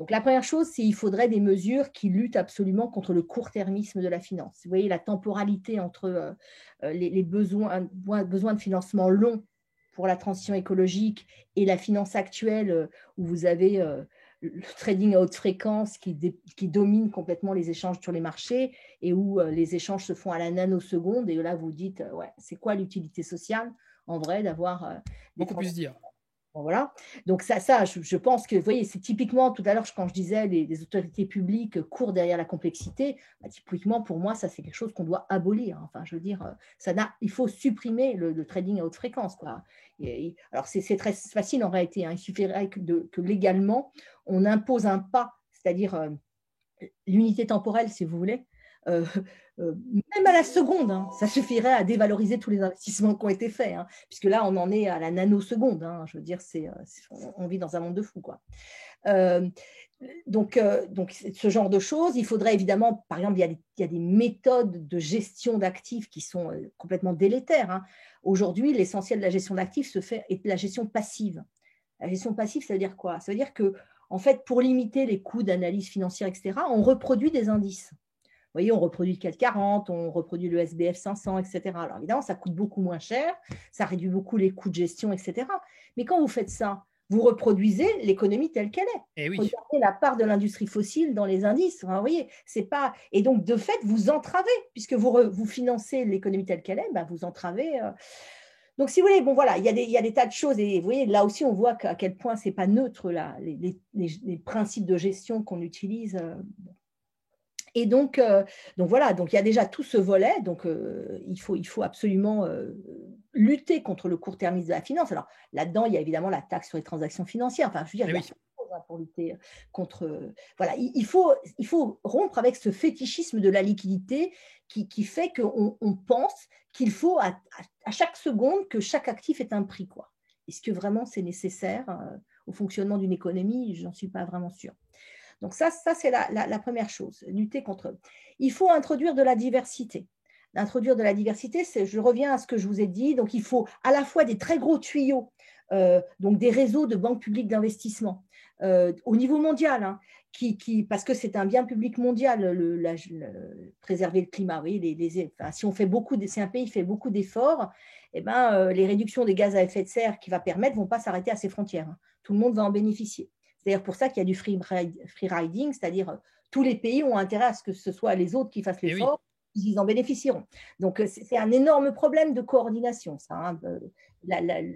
Donc, la première chose, c'est qu'il faudrait des mesures qui luttent absolument contre le court-termisme de la finance. Vous voyez, la temporalité entre les besoins de financement longs pour la transition écologique et la finance actuelle où vous avez le trading à haute fréquence qui domine complètement les échanges sur les marchés et où les échanges se font à la nanoseconde. Et là, vous dites, ouais, c'est quoi l'utilité sociale en vrai d'avoir Quoi des qu'on puisse transactions? dire. Bon, voilà. Donc je pense que, vous voyez, c'est typiquement, tout à l'heure, quand je disais les autorités publiques courent derrière la complexité, typiquement, pour moi, ça, c'est quelque chose qu'on doit abolir, hein. Enfin, je veux dire, il faut supprimer le trading à haute fréquence, quoi. Alors, c'est très facile en réalité, hein. Il suffirait que légalement, on impose un pas, c'est-à-dire l'unité temporelle, si vous voulez, euh, même à la seconde, hein, ça suffirait à dévaloriser tous les investissements qui ont été faits, hein, puisque là, on en est à la nanoseconde, hein. Je veux dire, on vit dans un monde de fous, quoi. Euh, donc, ce genre de choses, il faudrait évidemment, par exemple, il y a des méthodes de gestion d'actifs qui sont complètement délétères, hein. Aujourd'hui, l'essentiel de la gestion d'actifs est de la gestion passive. La gestion passive, ça veut dire quoi? Ça veut dire que, en fait, pour limiter les coûts d'analyse financière, etc., on reproduit des indices. voyez, on reproduit le CAC 40, on reproduit le SBF 500, etc. Alors évidemment, ça coûte beaucoup moins cher, ça réduit beaucoup les coûts de gestion, etc. Mais quand vous faites ça, vous reproduisez l'économie telle qu'elle est. Eh oui. Regardez la part de l'industrie fossile dans les indices. Vous voyez, c'est pas. Et donc, de fait, vous entravez, puisque vous financez l'économie telle qu'elle est, ben, vous entravez. Donc, si vous voulez, bon, voilà, il y a des tas de choses. Et vous voyez, là aussi, on voit à quel point ce n'est pas neutre, là, les principes de gestion qu'on utilise. Et donc voilà, donc il y a déjà tout ce volet. Donc, il faut absolument lutter contre le court-termisme de la finance. Alors, là-dedans, il y a évidemment la taxe sur les transactions financières. Enfin, je veux dire, Eh il y a oui. plein de choses pour lutter contre. Voilà, il faut rompre avec ce fétichisme de la liquidité qui fait qu'on pense qu'il faut à chaque seconde que chaque actif ait un prix, quoi. Est-ce que vraiment c'est nécessaire au fonctionnement d'une économie? Je n'en suis pas vraiment sûre. Donc ça c'est la première chose, lutter contre eux. Il faut introduire de la diversité. Introduire de la diversité, je reviens à ce que je vous ai dit, donc il faut à la fois des très gros tuyaux, donc des réseaux de banques publiques d'investissement au niveau mondial, hein, parce que c'est un bien public mondial, préserver le climat. Vous voyez, si un pays fait beaucoup d'efforts, eh ben, les réductions des gaz à effet de serre qu'il va permettre ne vont pas s'arrêter à ses frontières, hein. Tout le monde va en bénéficier. C'est d'ailleurs pour ça qu'il y a du free riding, c'est-à-dire tous les pays ont intérêt à ce que ce soit les autres qui fassent Eh oui. l'effort, ils en bénéficieront. Donc, c'est un énorme problème de coordination, ça, hein,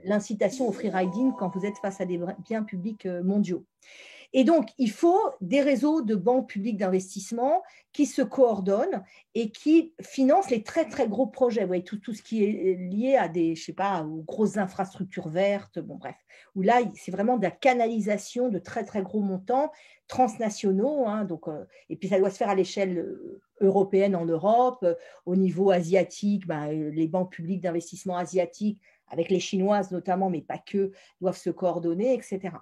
l'incitation au free riding quand vous êtes face à des biens publics mondiaux. Et donc, il faut des réseaux de banques publiques d'investissement qui se coordonnent et qui financent les très, très gros projets. Vous voyez, tout ce qui est lié à des, je sais pas, aux grosses infrastructures vertes, bon, bref. Où là, c'est vraiment de la canalisation de très, très gros montants transnationaux. Hein, donc, et puis, ça doit se faire à l'échelle européenne en Europe, au niveau asiatique, les banques publiques d'investissement asiatiques, avec les chinoises notamment, mais pas que, doivent se coordonner, etc.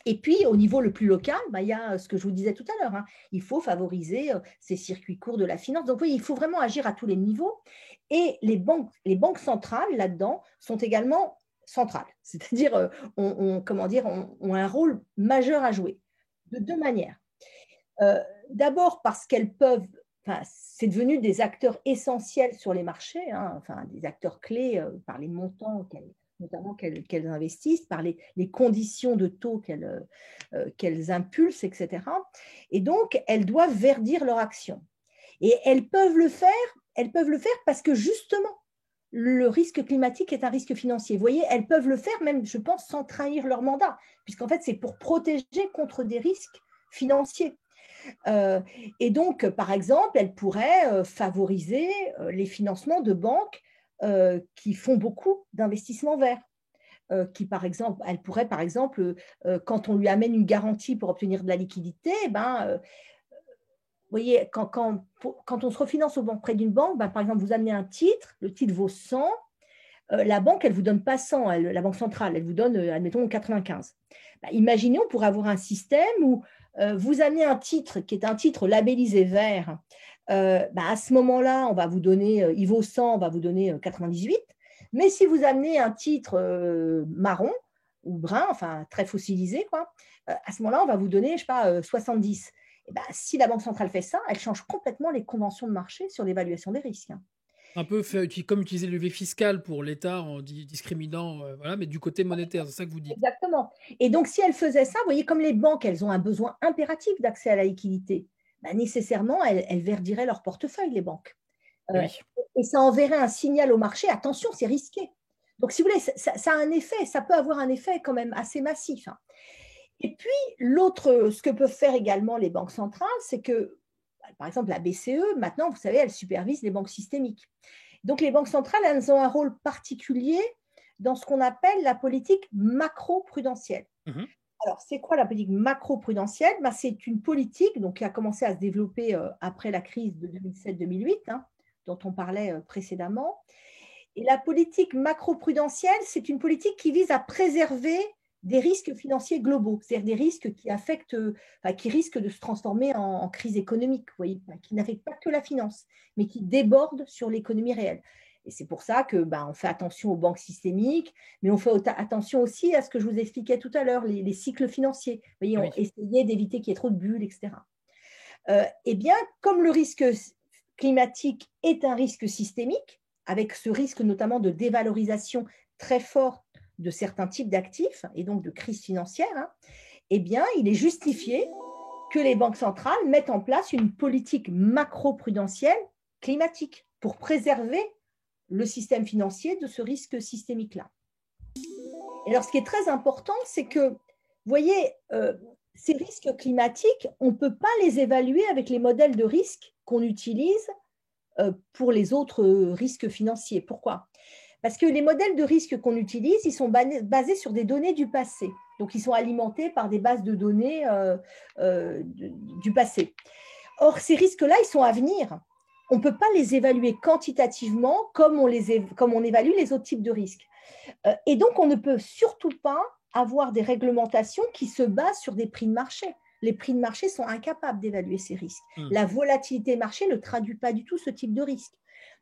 Et puis, au niveau le plus local, il y a ce que je vous disais tout à l'heure, hein, il faut favoriser ces circuits courts de la finance. Donc oui, il faut vraiment agir à tous les niveaux. Et les banques centrales, là-dedans, sont également centrales. C'est-à-dire, ont un rôle majeur à jouer, de deux manières. D'abord parce qu'elles peuvent, c'est devenu des acteurs essentiels sur les marchés, hein, enfin des acteurs clés par les montants notamment qu'elles investissent, par les conditions de taux qu'elles impulsent, etc. Et donc, elles doivent verdir leur action. Et elles peuvent le faire parce que justement, le risque climatique est un risque financier. Vous voyez, elles peuvent le faire même, je pense, sans trahir leur mandat, puisqu'en fait, c'est pour protéger contre des risques financiers. Et donc, par exemple, elle pourrait favoriser les financements de banques qui font beaucoup d'investissements verts. Par exemple, elle pourrait, par exemple, quand on lui amène une garantie pour obtenir de la liquidité, vous voyez, quand on se refinance auprès d'une banque, par exemple, vous amenez un titre, le titre vaut 100, la banque, elle ne vous donne pas 100, la banque centrale, elle vous donne, admettons, 95. Imaginez, on pourrait avoir un système où vous amenez un titre qui est un titre labellisé vert. À ce moment-là, on va vous donner, il vaut 100, on va vous donner 98. Mais si vous amenez un titre marron ou brun, enfin très fossilisé, quoi, à ce moment-là, on va vous donner, je ne sais pas, 70. Et si la Banque centrale fait ça, elle change complètement les conventions de marché sur l'évaluation des risques. Un peu comme utiliser le levier fiscal pour l'État en discriminant, voilà, mais du côté monétaire, c'est ça que vous dites. Exactement. Et donc, si elle faisait ça, vous voyez, comme les banques, elles ont un besoin impératif d'accès à la liquidité, nécessairement, elles verdiraient leur portefeuille, les banques. Oui. Et ça enverrait un signal au marché, attention, c'est risqué. Donc, si vous voulez, ça a un effet, ça peut avoir un effet quand même assez massif. Hein. Et puis, ce que peuvent faire également les banques centrales, c'est que, par exemple, la BCE, maintenant, vous savez, elle supervise les banques systémiques. Donc, les banques centrales, elles ont un rôle particulier dans ce qu'on appelle la politique macro-prudentielle. Mmh. Alors, c'est quoi la politique macro-prudentielle? C'est une politique qui a commencé à se développer après la crise de 2007-2008, hein, dont on parlait précédemment. Et la politique macro-prudentielle, c'est une politique qui vise à préserver des risques financiers globaux, c'est-à-dire des risques qui risquent de se transformer en crise économique, vous voyez, qui n'affectent pas que la finance, mais qui débordent sur l'économie réelle. Et c'est pour ça que on fait attention aux banques systémiques, mais on fait attention aussi à ce que je vous expliquais tout à l'heure, les cycles financiers. Vous voyez, Oui. on essayait d'éviter qu'il y ait trop de bulles, etc. Eh bien, comme le risque climatique est un risque systémique, avec ce risque notamment de dévalorisation très fort de certains types d'actifs et donc de crise financière, hein, eh bien, il est justifié que les banques centrales mettent en place une politique macro-prudentielle climatique pour préserver le système financier de ce risque systémique-là. Et alors, ce qui est très important, c'est que, vous voyez, ces risques climatiques, on ne peut pas les évaluer avec les modèles de risque qu'on utilise pour les autres risques financiers. Pourquoi? Parce que les modèles de risque qu'on utilise, ils sont basés sur des données du passé. Donc, ils sont alimentés par des bases de données du passé. Or, ces risques-là, ils sont à venir. On ne peut pas les évaluer quantitativement comme on évalue les autres types de risques. Et donc, on ne peut surtout pas avoir des réglementations qui se basent sur des prix de marché. Les prix de marché sont incapables d'évaluer ces risques. La volatilité marché ne traduit pas du tout ce type de risque.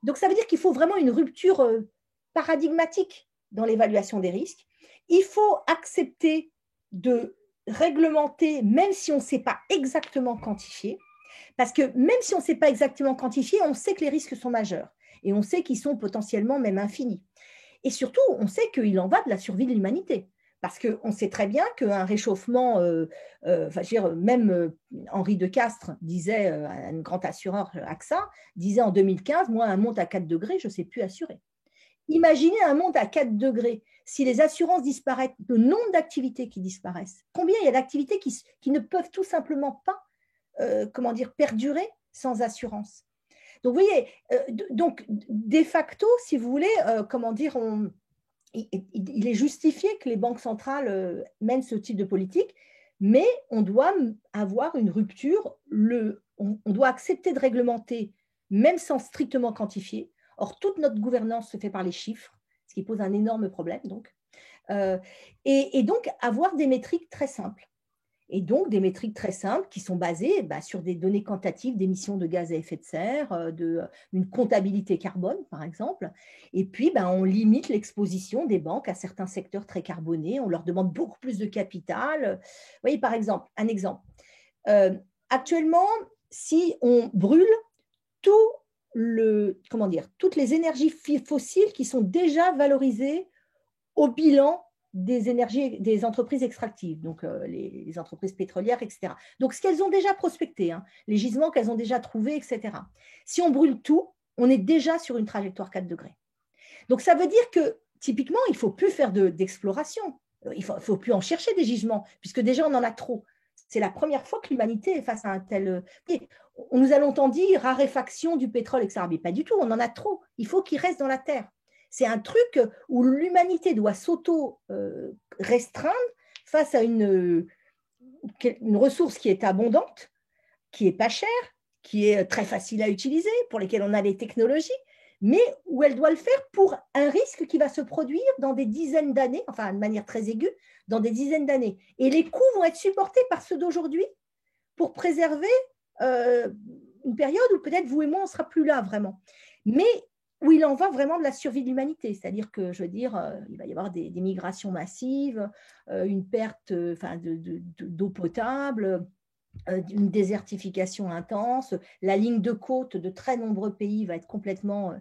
Donc, ça veut dire qu'il faut vraiment une rupture paradigmatique dans l'évaluation des risques. Il faut accepter de réglementer, même si on ne sait pas exactement quantifier, parce que même si on ne sait pas exactement quantifier, on sait que les risques sont majeurs et on sait qu'ils sont potentiellement même infinis. Et surtout, on sait qu'il en va de la survie de l'humanité. Parce qu'on sait très bien qu'un réchauffement, même Henri de Castres disait, un grand assureur AXA, disait en 2015, moi, un monde à 4 degrés, je ne sais plus assurer. Imaginez un monde à 4 degrés. Si les assurances disparaissent, le nombre d'activités qui disparaissent, combien il y a d'activités qui ne peuvent tout simplement pas perdurer sans assurance. Donc, vous voyez, donc, de facto, si vous voulez, il est justifié que les banques centrales mènent ce type de politique, mais on doit avoir une rupture, on doit accepter de réglementer, même sans strictement quantifier. Or, toute notre gouvernance se fait par les chiffres, ce qui pose un énorme problème. Et donc, avoir des métriques très simples. Et donc, des métriques très simples qui sont basées sur des données quantitatives d'émissions de gaz à effet de serre, une comptabilité carbone, par exemple. Et puis, on limite l'exposition des banques à certains secteurs très carbonés. On leur demande beaucoup plus de capital. Vous voyez, par exemple, un exemple. Actuellement, si on brûle toutes les énergies fossiles qui sont déjà valorisées au bilan des entreprises extractives, donc les entreprises pétrolières, etc. Donc, ce qu'elles ont déjà prospecté, les gisements qu'elles ont déjà trouvés, etc. Si on brûle tout, on est déjà sur une trajectoire 4 degrés. Donc, ça veut dire que, typiquement, il ne faut plus faire d'exploration. Il ne faut plus en chercher des gisements, puisque déjà, on en a trop. C'est la première fois que l'humanité est face à un tel... On nous a longtemps dit raréfaction du pétrole, etc. Mais pas du tout, on en a trop. Il faut qu'il reste dans la terre. C'est un truc où l'humanité doit s'auto-restreindre face à une ressource qui est abondante, qui n'est pas chère, qui est très facile à utiliser, pour lesquelles on a les technologies, mais où elle doit le faire pour un risque qui va se produire dans des dizaines d'années, enfin de manière très aiguë, dans des dizaines d'années. Et les coûts vont être supportés par ceux d'aujourd'hui pour préserver une période où peut-être vous et moi, on ne sera plus là vraiment. Mais où il en va vraiment de la survie de l'humanité. C'est-à-dire que, je veux dire, il va y avoir des migrations massives, une perte d'eau potable, une désertification intense. La ligne de côte de très nombreux pays va être complètement...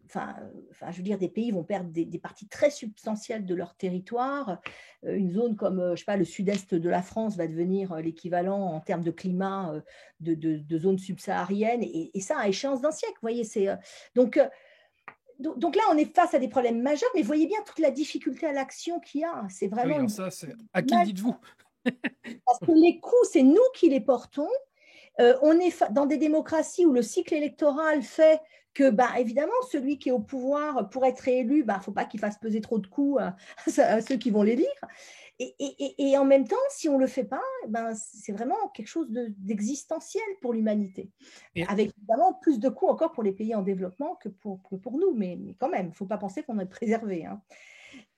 je veux dire, des pays vont perdre des parties très substantielles de leur territoire. Une zone comme, je sais pas, le sud-est de la France va devenir l'équivalent en termes de climat de zones subsahariennes, et ça à échéance d'un siècle. Vous voyez, donc là, on est face à des problèmes majeurs, mais voyez bien toute la difficulté à l'action qu'il y a. C'est vraiment alors ça, c'est à qui le dites-vous? Parce que les coûts, c'est nous qui les portons. On est dans des démocraties où le cycle électoral fait que, évidemment, celui qui est au pouvoir, pour être réélu, il ne faut pas qu'il fasse peser trop de coûts à ceux qui vont l'élire. Et en même temps, si on ne le fait pas, c'est vraiment quelque chose d'existentiel pour l'humanité. Avec évidemment plus de coûts encore pour les pays en développement que pour nous, mais quand même, il ne faut pas penser qu'on est préservé.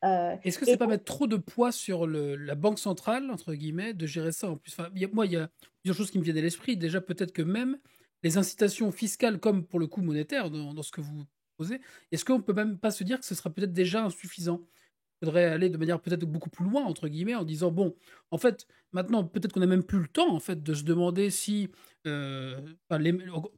Est-ce que c'est pas mettre trop de poids sur la banque centrale, entre guillemets, de gérer ça en plus? Moi, il y a plusieurs choses qui me viennent à l'esprit. Déjà, peut-être que même les incitations fiscales, comme pour le coût monétaire, dans ce que vous posez, est-ce qu'on peut même pas se dire que ce sera peut-être déjà insuffisant? faudrait aller de manière peut-être beaucoup plus loin, entre guillemets, en disant: «Bon, en fait, maintenant, peut-être qu'on n'a même plus le temps, en fait, de se demander si, enfin,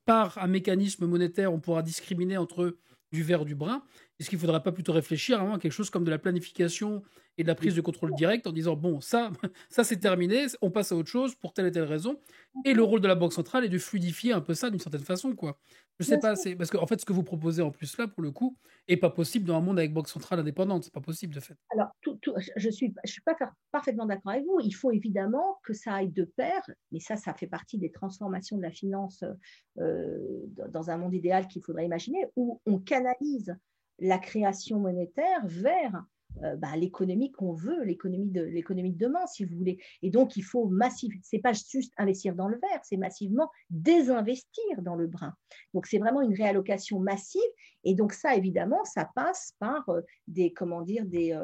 par un mécanisme monétaire, on pourra discriminer entre du vert, du brun. Est-ce qu'il ne faudrait pas plutôt réfléchir vraiment à quelque chose comme de la planification et de la prise de contrôle direct en disant: "Bon, ça ça c'est terminé, on passe à autre chose pour telle et telle raison"» et le rôle de la banque centrale est de fluidifier un peu ça d'une certaine façon, quoi. Je sais Bien pas, sûr. c'est parce qu'en fait, ce que vous proposez en plus là, pour le coup, est pas possible dans un monde avec banque centrale indépendante. C'est pas possible de fait. Alors, je suis pas parfaitement d'accord avec vous. Il faut évidemment que ça aille de pair, mais ça fait partie des transformations de la finance dans un monde idéal qu'il faudrait imaginer, où on canalise la création monétaire vers l'économie qu'on veut, l'économie de demain, si vous voulez. Et donc, il faut massivement, c'est pas juste investir dans le vert, c'est massivement désinvestir dans le brun. Donc, c'est vraiment une réallocation massive. Et donc, ça, évidemment, ça passe par des, comment dire, des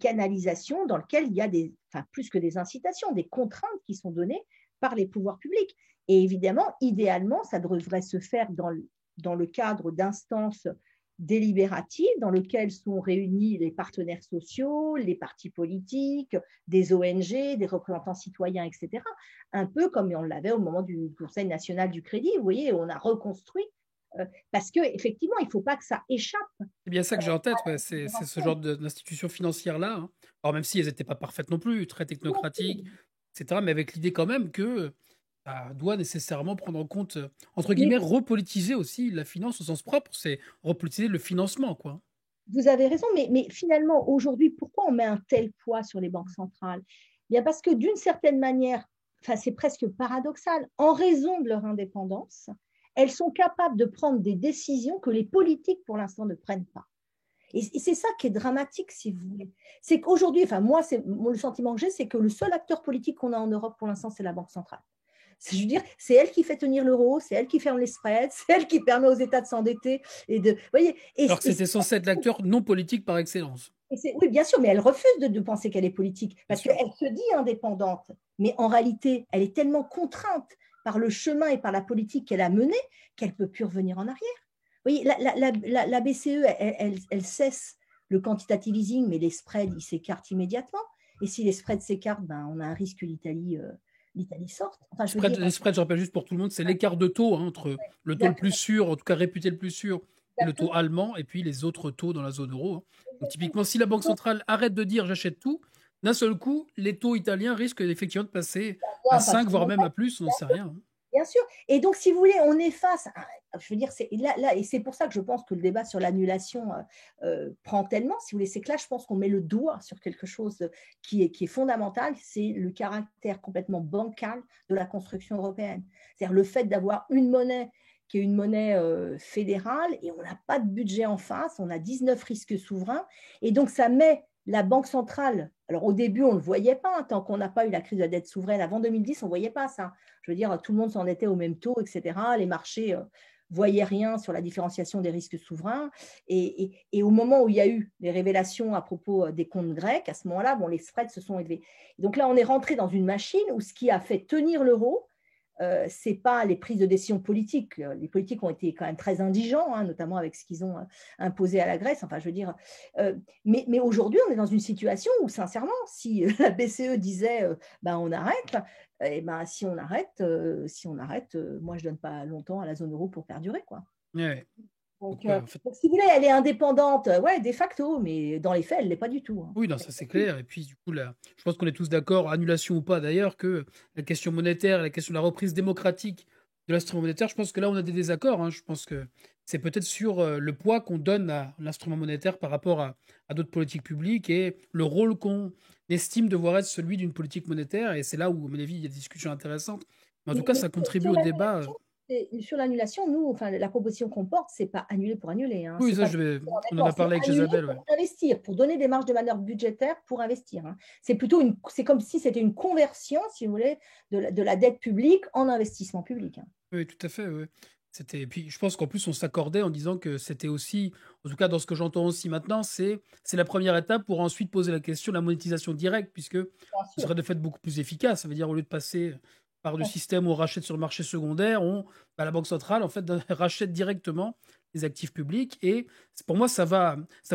canalisations dans lesquelles il y a enfin, plus que des incitations, des contraintes qui sont données par les pouvoirs publics. Et évidemment, idéalement, ça devrait se faire dans le cadre d'instances délibératives dans lesquelles sont réunis les partenaires sociaux, les partis politiques, des ONG, des représentants citoyens, etc. Un peu comme on l'avait au moment du Conseil national du crédit. Vous voyez, on a reconstruit parce qu'effectivement, il ne faut pas que ça échappe. C'est bien ça que j'ai en tête, ouais, c'est ce euh, genre d'institutions financières-là, hein. Alors même si elles étaient pas parfaites non plus, très technocratiques, et cetera, mais avec l'idée quand même que, ça doit nécessairement prendre en compte, entre Mais guillemets, «repolitiser» aussi la finance au sens propre, c'est repolitiser le financement, quoi. vous avez raison, mais finalement, aujourd'hui, pourquoi on met un tel poids sur les banques centrales? Bien parce que d'une certaine manière, enfin, c'est presque paradoxal, en raison de leur indépendance, elles sont capables de prendre des décisions que les politiques, pour l'instant, ne prennent pas. Et c'est ça qui est dramatique, si vous voulez. C'est qu'aujourd'hui, enfin, moi, le sentiment que j'ai, c'est que le seul acteur politique qu'on a en Europe pour l'instant, c'est la Banque centrale. Je veux dire, c'est elle qui fait tenir l'euro, c'est elle qui ferme les spreads, c'est elle qui permet aux États de s'endetter. Vous voyez, Alors que c'était censé être l'acteur non politique par excellence. oui, bien sûr, mais elle refuse de penser qu'elle est politique Bien parce sûr. qu'elle se dit indépendante. Mais en réalité, elle est tellement contrainte par le chemin et par la politique qu'elle a menée qu'elle ne peut plus revenir en arrière. Vous voyez, la BCE, elle cesse le quantitative easing, mais les spreads, ils s'écartent immédiatement. Et si les spreads s'écartent, ben, on a un risque que l'Italie sorte. Enfin, je veux dire, Les spreads, je rappelle juste pour tout le monde, c'est l'écart de taux, hein, entre le taux le plus exactement, sûr, en tout cas réputé le plus sûr, et le taux exactement, allemand, et puis les autres taux dans la zone euro, hein. Donc exactement. typiquement, si la Banque centrale arrête de dire j'achète tout, d'un seul coup, les taux italiens risquent effectivement de passer à Moi, parce 5, que voire même à plus, on n'en sait rien, hein. bien sûr. Et donc, si vous voulez, on est face je veux dire, et c'est pour ça que je pense que le débat sur l'annulation prend tellement, si vous voulez, c'est que là, je pense qu'on met le doigt sur quelque chose qui est fondamental, c'est le caractère complètement bancal de la construction européenne. C'est-à-dire le fait d'avoir une monnaie qui est une monnaie fédérale et on n'a pas de budget en face, on a 19 risques souverains, et donc ça met la Banque centrale, alors au début, on ne le voyait pas, hein, tant qu'on n'a pas eu la crise de la dette souveraine avant 2010, on ne voyait pas ça. Je veux dire, tout le monde s'endettait au même taux, etc. Les marchés voyaient rien sur la différenciation des risques souverains. Et au moment où il y a eu les révélations à propos des comptes grecs, à ce moment-là, bon, les spreads se sont élevés. Donc là, on est rentré dans une machine où ce qui a fait tenir l'euro, ce n'est pas les prises de décision politiques. Les politiques ont été quand même très indigents, hein, notamment avec ce qu'ils ont imposé à la Grèce. Enfin, je veux dire, mais aujourd'hui, on est dans une situation où, sincèrement, si la BCE disait on arrête, et ben, si on arrête, moi, je ne donne pas longtemps à la zone euro pour perdurer, quoi. Ouais. Donc, Donc, ouais, en fait, donc, si vous voulez, elle est indépendante, ouais, de facto, mais dans les faits, elle ne l'est pas du tout, hein. oui, non, ça c'est clair. Et puis, du coup, là, je pense qu'on est tous d'accord, annulation ou pas d'ailleurs, que la question monétaire, la question de la reprise démocratique de l'instrument monétaire, je pense que là, on a des désaccords, hein. Je pense que c'est peut-être sur le poids qu'on donne à l'instrument monétaire par rapport à d'autres politiques publiques et le rôle qu'on estime devoir être celui d'une politique monétaire. Et c'est là où, à mon avis, il y a des discussions intéressantes. Mais en tout cas, Mais ça contribue au débat. sur l'annulation, nous, enfin, la proposition qu'on porte, c'est pas annuler pour annuler, hein. Oui, C'est ça, pas on en a c'est parlé avec annuler Isabelle, ouais. pour investir, pour donner des marges de manœuvre budgétaires pour investir, hein. C'est comme si c'était une conversion, si vous voulez, de la dette publique en investissement public, hein. Oui, tout à fait, oui. C'était et puis je pense qu'en plus on s'accordait en disant que c'était aussi, en tout cas dans ce que j'entends aussi maintenant, c'est la première étape pour ensuite poser la question de la monétisation directe puisque Bien ce sûr. serait de fait beaucoup plus efficace. Ça veut dire au lieu de passer par le système où on rachète sur le marché secondaire, la banque centrale en fait rachète directement les actifs publics. Et pour moi, ça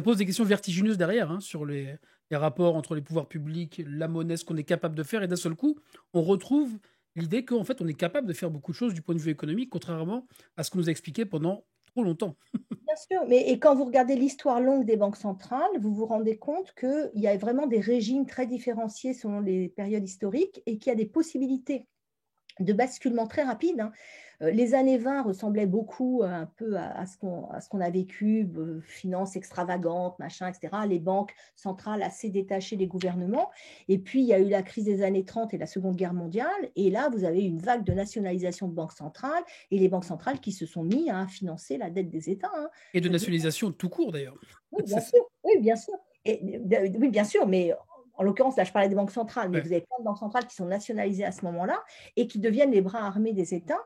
pose des questions vertigineuses derrière, hein, sur les rapports entre les pouvoirs publics, la monnaie, ce qu'on est capable de faire. Et d'un seul coup, on retrouve l'idée qu'en fait, on est capable de faire beaucoup de choses du point de vue économique, contrairement à ce qu'on nous a expliqué pendant trop longtemps. Bien sûr, mais et quand vous regardez l'histoire longue des banques centrales, vous vous rendez compte qu'il y a vraiment des régimes très différenciés selon les périodes historiques et qu'il y a des possibilités de basculement très rapide, hein. Les années 20 ressemblaient beaucoup un peu à ce qu'on a vécu, finances extravagantes, machin, etc. Les banques centrales assez détachées des gouvernements. Et puis, il y a eu la crise des années 30 et la Seconde Guerre mondiale. Et là, vous avez une vague de nationalisation de banques centrales et les banques centrales qui se sont mis à financer la dette des États, hein. Et de nationalisation tout court, d'ailleurs. Oui, bien sûr. Oui, bien sûr. Oui, bien sûr, mais en l'occurrence, là, je parlais des banques centrales, mais Ouais. vous avez plein de banques centrales qui sont nationalisées à ce moment-là et qui deviennent les bras armés des États.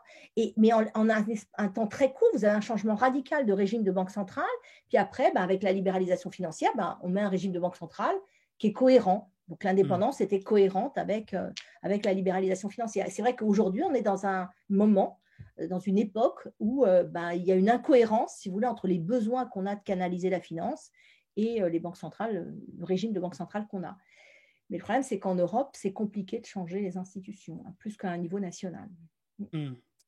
Mais en un temps très court, vous avez un changement radical de régime de banque centrale. Puis après, avec la libéralisation financière, on met un régime de banque centrale qui est cohérent. Donc l'indépendance était cohérente avec la libéralisation financière. Et c'est vrai qu'aujourd'hui, on est dans un moment, dans une époque où il y a une incohérence, si vous voulez, entre les besoins qu'on a de canaliser la finance et les banques centrales, le régime de banque centrale qu'on a. Mais le problème, c'est qu'en Europe, c'est compliqué de changer les institutions, hein, plus qu'à un niveau national.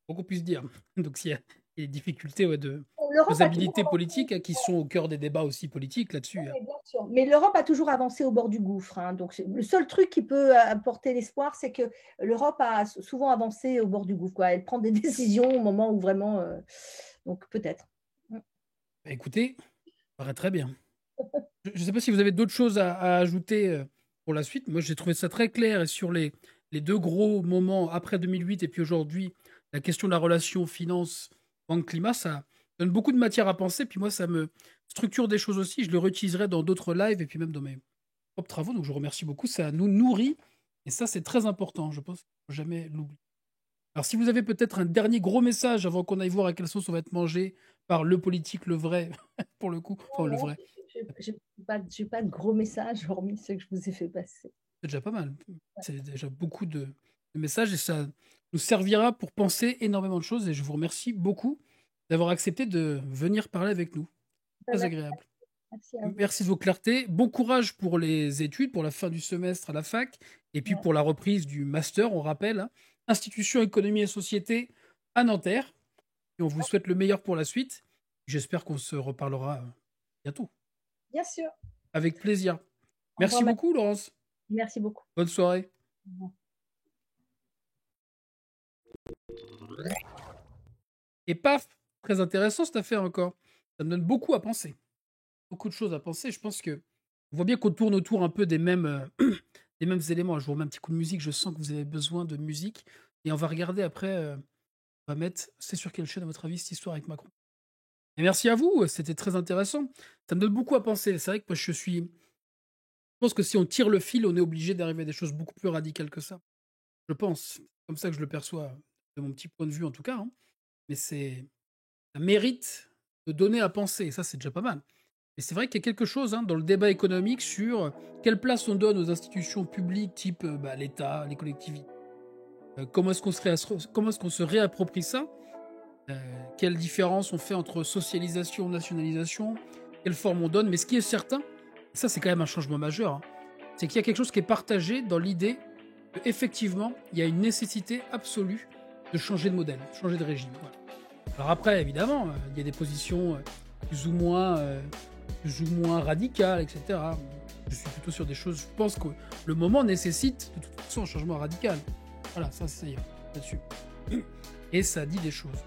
Faut qu'on puisse dire. Donc, il y a des difficultés de L'Europe a toujours faisabilité avancé, politique, hein, qui sont au cœur des débats aussi politiques là-dessus, hein. bien sûr. Mais l'Europe a toujours avancé au bord du gouffre, hein. Donc, le seul truc qui peut apporter l'espoir, c'est que l'Europe a souvent avancé au bord du gouffre, quoi. Elle prend des décisions au moment où vraiment. Donc, peut-être. Bah, écoutez, ça paraît très bien. Je ne sais pas si vous avez d'autres choses à ajouter pour la suite. Moi, j'ai trouvé ça très clair et sur les deux gros moments après 2008 et puis aujourd'hui, la question de la relation finance-banque-climat, ça donne beaucoup de matière à penser. Puis moi, ça me structure des choses aussi. Je le réutiliserai dans d'autres lives et puis même dans mes propres travaux. Donc, je vous remercie beaucoup. Ça nous nourrit et ça, c'est très important. Je pense qu'il ne faut jamais l'oublier. Alors, si vous avez peut-être un dernier gros message avant qu'on aille voir à quelle sauce on va être mangé par le politique, le vrai, pour le coup, enfin le Non, vrai. je n'ai pas de gros messages, hormis ceux que je vous ai fait passer. C'est déjà pas mal. C'est déjà beaucoup de messages et ça nous servira pour penser énormément de choses. Et je vous remercie beaucoup d'avoir accepté de venir parler avec nous. Très agréable. Merci à vous. Merci de vos clartés. Bon courage pour les études, pour la fin du semestre à la fac et puis pour la reprise du master, on rappelle, hein, Institution Économie et Société à Nanterre. Et on vous souhaite le meilleur pour la suite. J'espère qu'on se reparlera bientôt. Bien sûr. Avec plaisir. Au revoir, Merci beaucoup, Laurence. merci beaucoup. Bonne soirée. Au revoir. Et paf, très intéressant cette affaire encore. Ça me donne beaucoup à penser. Beaucoup de choses à penser. Je pense que on voit bien qu'on tourne autour un peu des mêmes, des mêmes éléments. Je vous remets un petit coup de musique. Je sens que vous avez besoin de musique. Et on va regarder après. On va mettre. C'est sur quelle chaîne, à votre avis, cette histoire avec Macron? Et merci à vous. C'était très intéressant. Ça me donne beaucoup à penser. C'est vrai que moi, je pense que si on tire le fil, on est obligé d'arriver à des choses beaucoup plus radicales que ça. Je pense. C'est comme ça que je le perçois, de mon petit point de vue en tout cas, hein. Mais ça mérite de donner à penser. Et ça, c'est déjà pas mal. Mais c'est vrai qu'il y a quelque chose, hein, dans le débat économique sur quelle place on donne aux institutions publiques type l'État, les collectivités. Comment est-ce qu'on se réapproprie ça? Quelle différence on fait entre socialisation, nationalisation? Quelle forme on donne? Mais ce qui est certain, et ça c'est quand même un changement majeur, hein, c'est qu'il y a quelque chose qui est partagé dans l'idée qu'effectivement, il y a une nécessité absolue de changer de modèle, de changer de régime. Voilà. Alors après, évidemment, il y a des positions plus ou moins radicales, etc. Je suis plutôt sur des choses, je pense que le moment nécessite de toute façon un changement radical. Voilà, ça y est, là-dessus. Et ça dit des choses.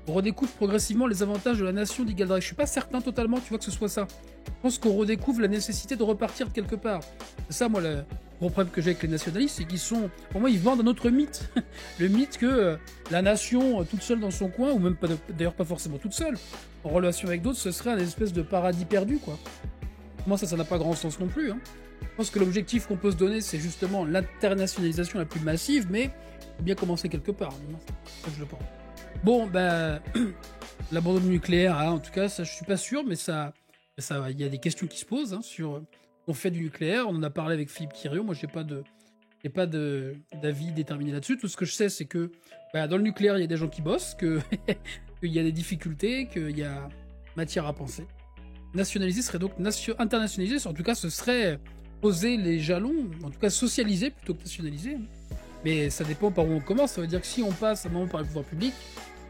On redécouvre progressivement les avantages de la nation, dit Galbraith. Je suis pas certain totalement, tu vois, que ce soit ça. Je pense qu'on redécouvre la nécessité de repartir de quelque part. C'est ça, moi, le gros problème que j'ai avec les nationalistes, c'est qu'ils sont... Pour moi, ils vendent un autre mythe. Le mythe que la nation, toute seule dans son coin, ou même pas, d'ailleurs pas forcément toute seule, en relation avec d'autres, ce serait une espèce de paradis perdu, quoi. Pour moi, ça n'a pas grand sens non plus, hein. Je pense que l'objectif qu'on peut se donner, c'est justement l'internationalisation la plus massive, mais il faut bien commencer quelque part. C'est ça que je le pense. Bon, l'abandon du nucléaire, hein, en tout cas, ça, je suis pas sûr, mais il y a des questions qui se posent, hein, sur on fait du nucléaire. On en a parlé avec Philippe Thiriot. Moi, j'ai pas d'avis déterminé là-dessus. Tout ce que je sais, c'est que dans le nucléaire, il y a des gens qui bossent, qu'il y a des difficultés, qu'il y a matière à penser. Nationaliser serait donc internationaliser, en tout cas ce serait poser les jalons, en tout cas socialiser plutôt que nationaliser. Mais ça dépend par où on commence, ça veut dire que si on passe à un moment par les pouvoirs publics,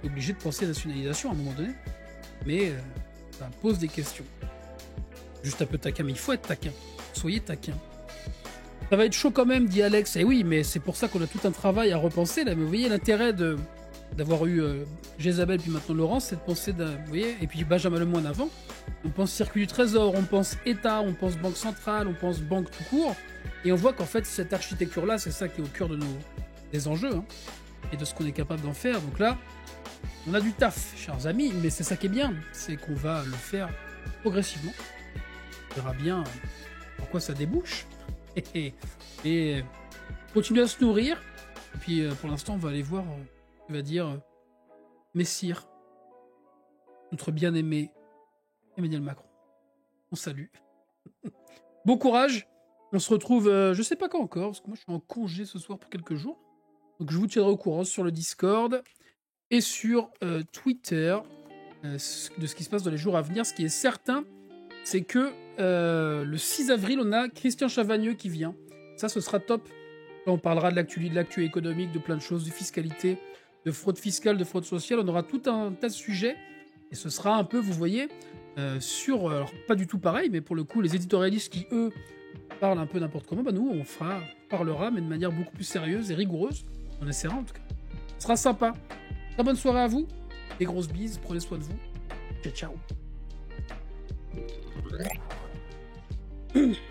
on est obligé de penser nationalisation à un moment donné. Mais ça pose des questions. Juste un peu taquin, mais il faut être taquin. Soyez taquin. Ça va être chaud quand même, dit Alex. Et oui, mais c'est pour ça qu'on a tout un travail à repenser là. Mais vous voyez l'intérêt d'avoir eu Jézabel puis maintenant Laurence, c'est de penser, vous voyez, et puis Benjamin Lemoyne avant. On pense circuit du trésor, on pense État, on pense banque centrale, on pense banque tout court. Et on voit qu'en fait, cette architecture-là, c'est ça qui est au cœur des enjeux hein, et de ce qu'on est capable d'en faire. Donc là, on a du taf, chers amis, mais c'est ça qui est bien, c'est qu'on va le faire progressivement. On verra bien pourquoi ça débouche. Et continuer à se nourrir. Et puis pour l'instant, on va aller voir, on va dire, Messire, notre bien-aimé Emmanuel Macron. On salue. Bon courage. On se retrouve, je sais pas quand encore, parce que moi je suis en congé ce soir pour quelques jours. Donc je vous tiendrai au courant sur le Discord et sur Twitter de ce qui se passe dans les jours à venir. Ce qui est certain, c'est que le 6 avril, on a Christian Chavagneux qui vient. Ça, ce sera top. Là, on parlera de l'actu économique, de plein de choses, de fiscalité, de fraude fiscale, de fraude sociale. On aura tout un tas de sujets. Et ce sera un peu, vous voyez, alors pas du tout pareil, mais pour le coup, les éditorialistes qui, eux, parlent un peu n'importe comment, bah nous, on parlera, mais de manière beaucoup plus sérieuse et rigoureuse. On essaiera, en tout cas. Ce sera sympa. Très bonne soirée à vous. Des grosses bises. Prenez soin de vous. Ciao, ciao.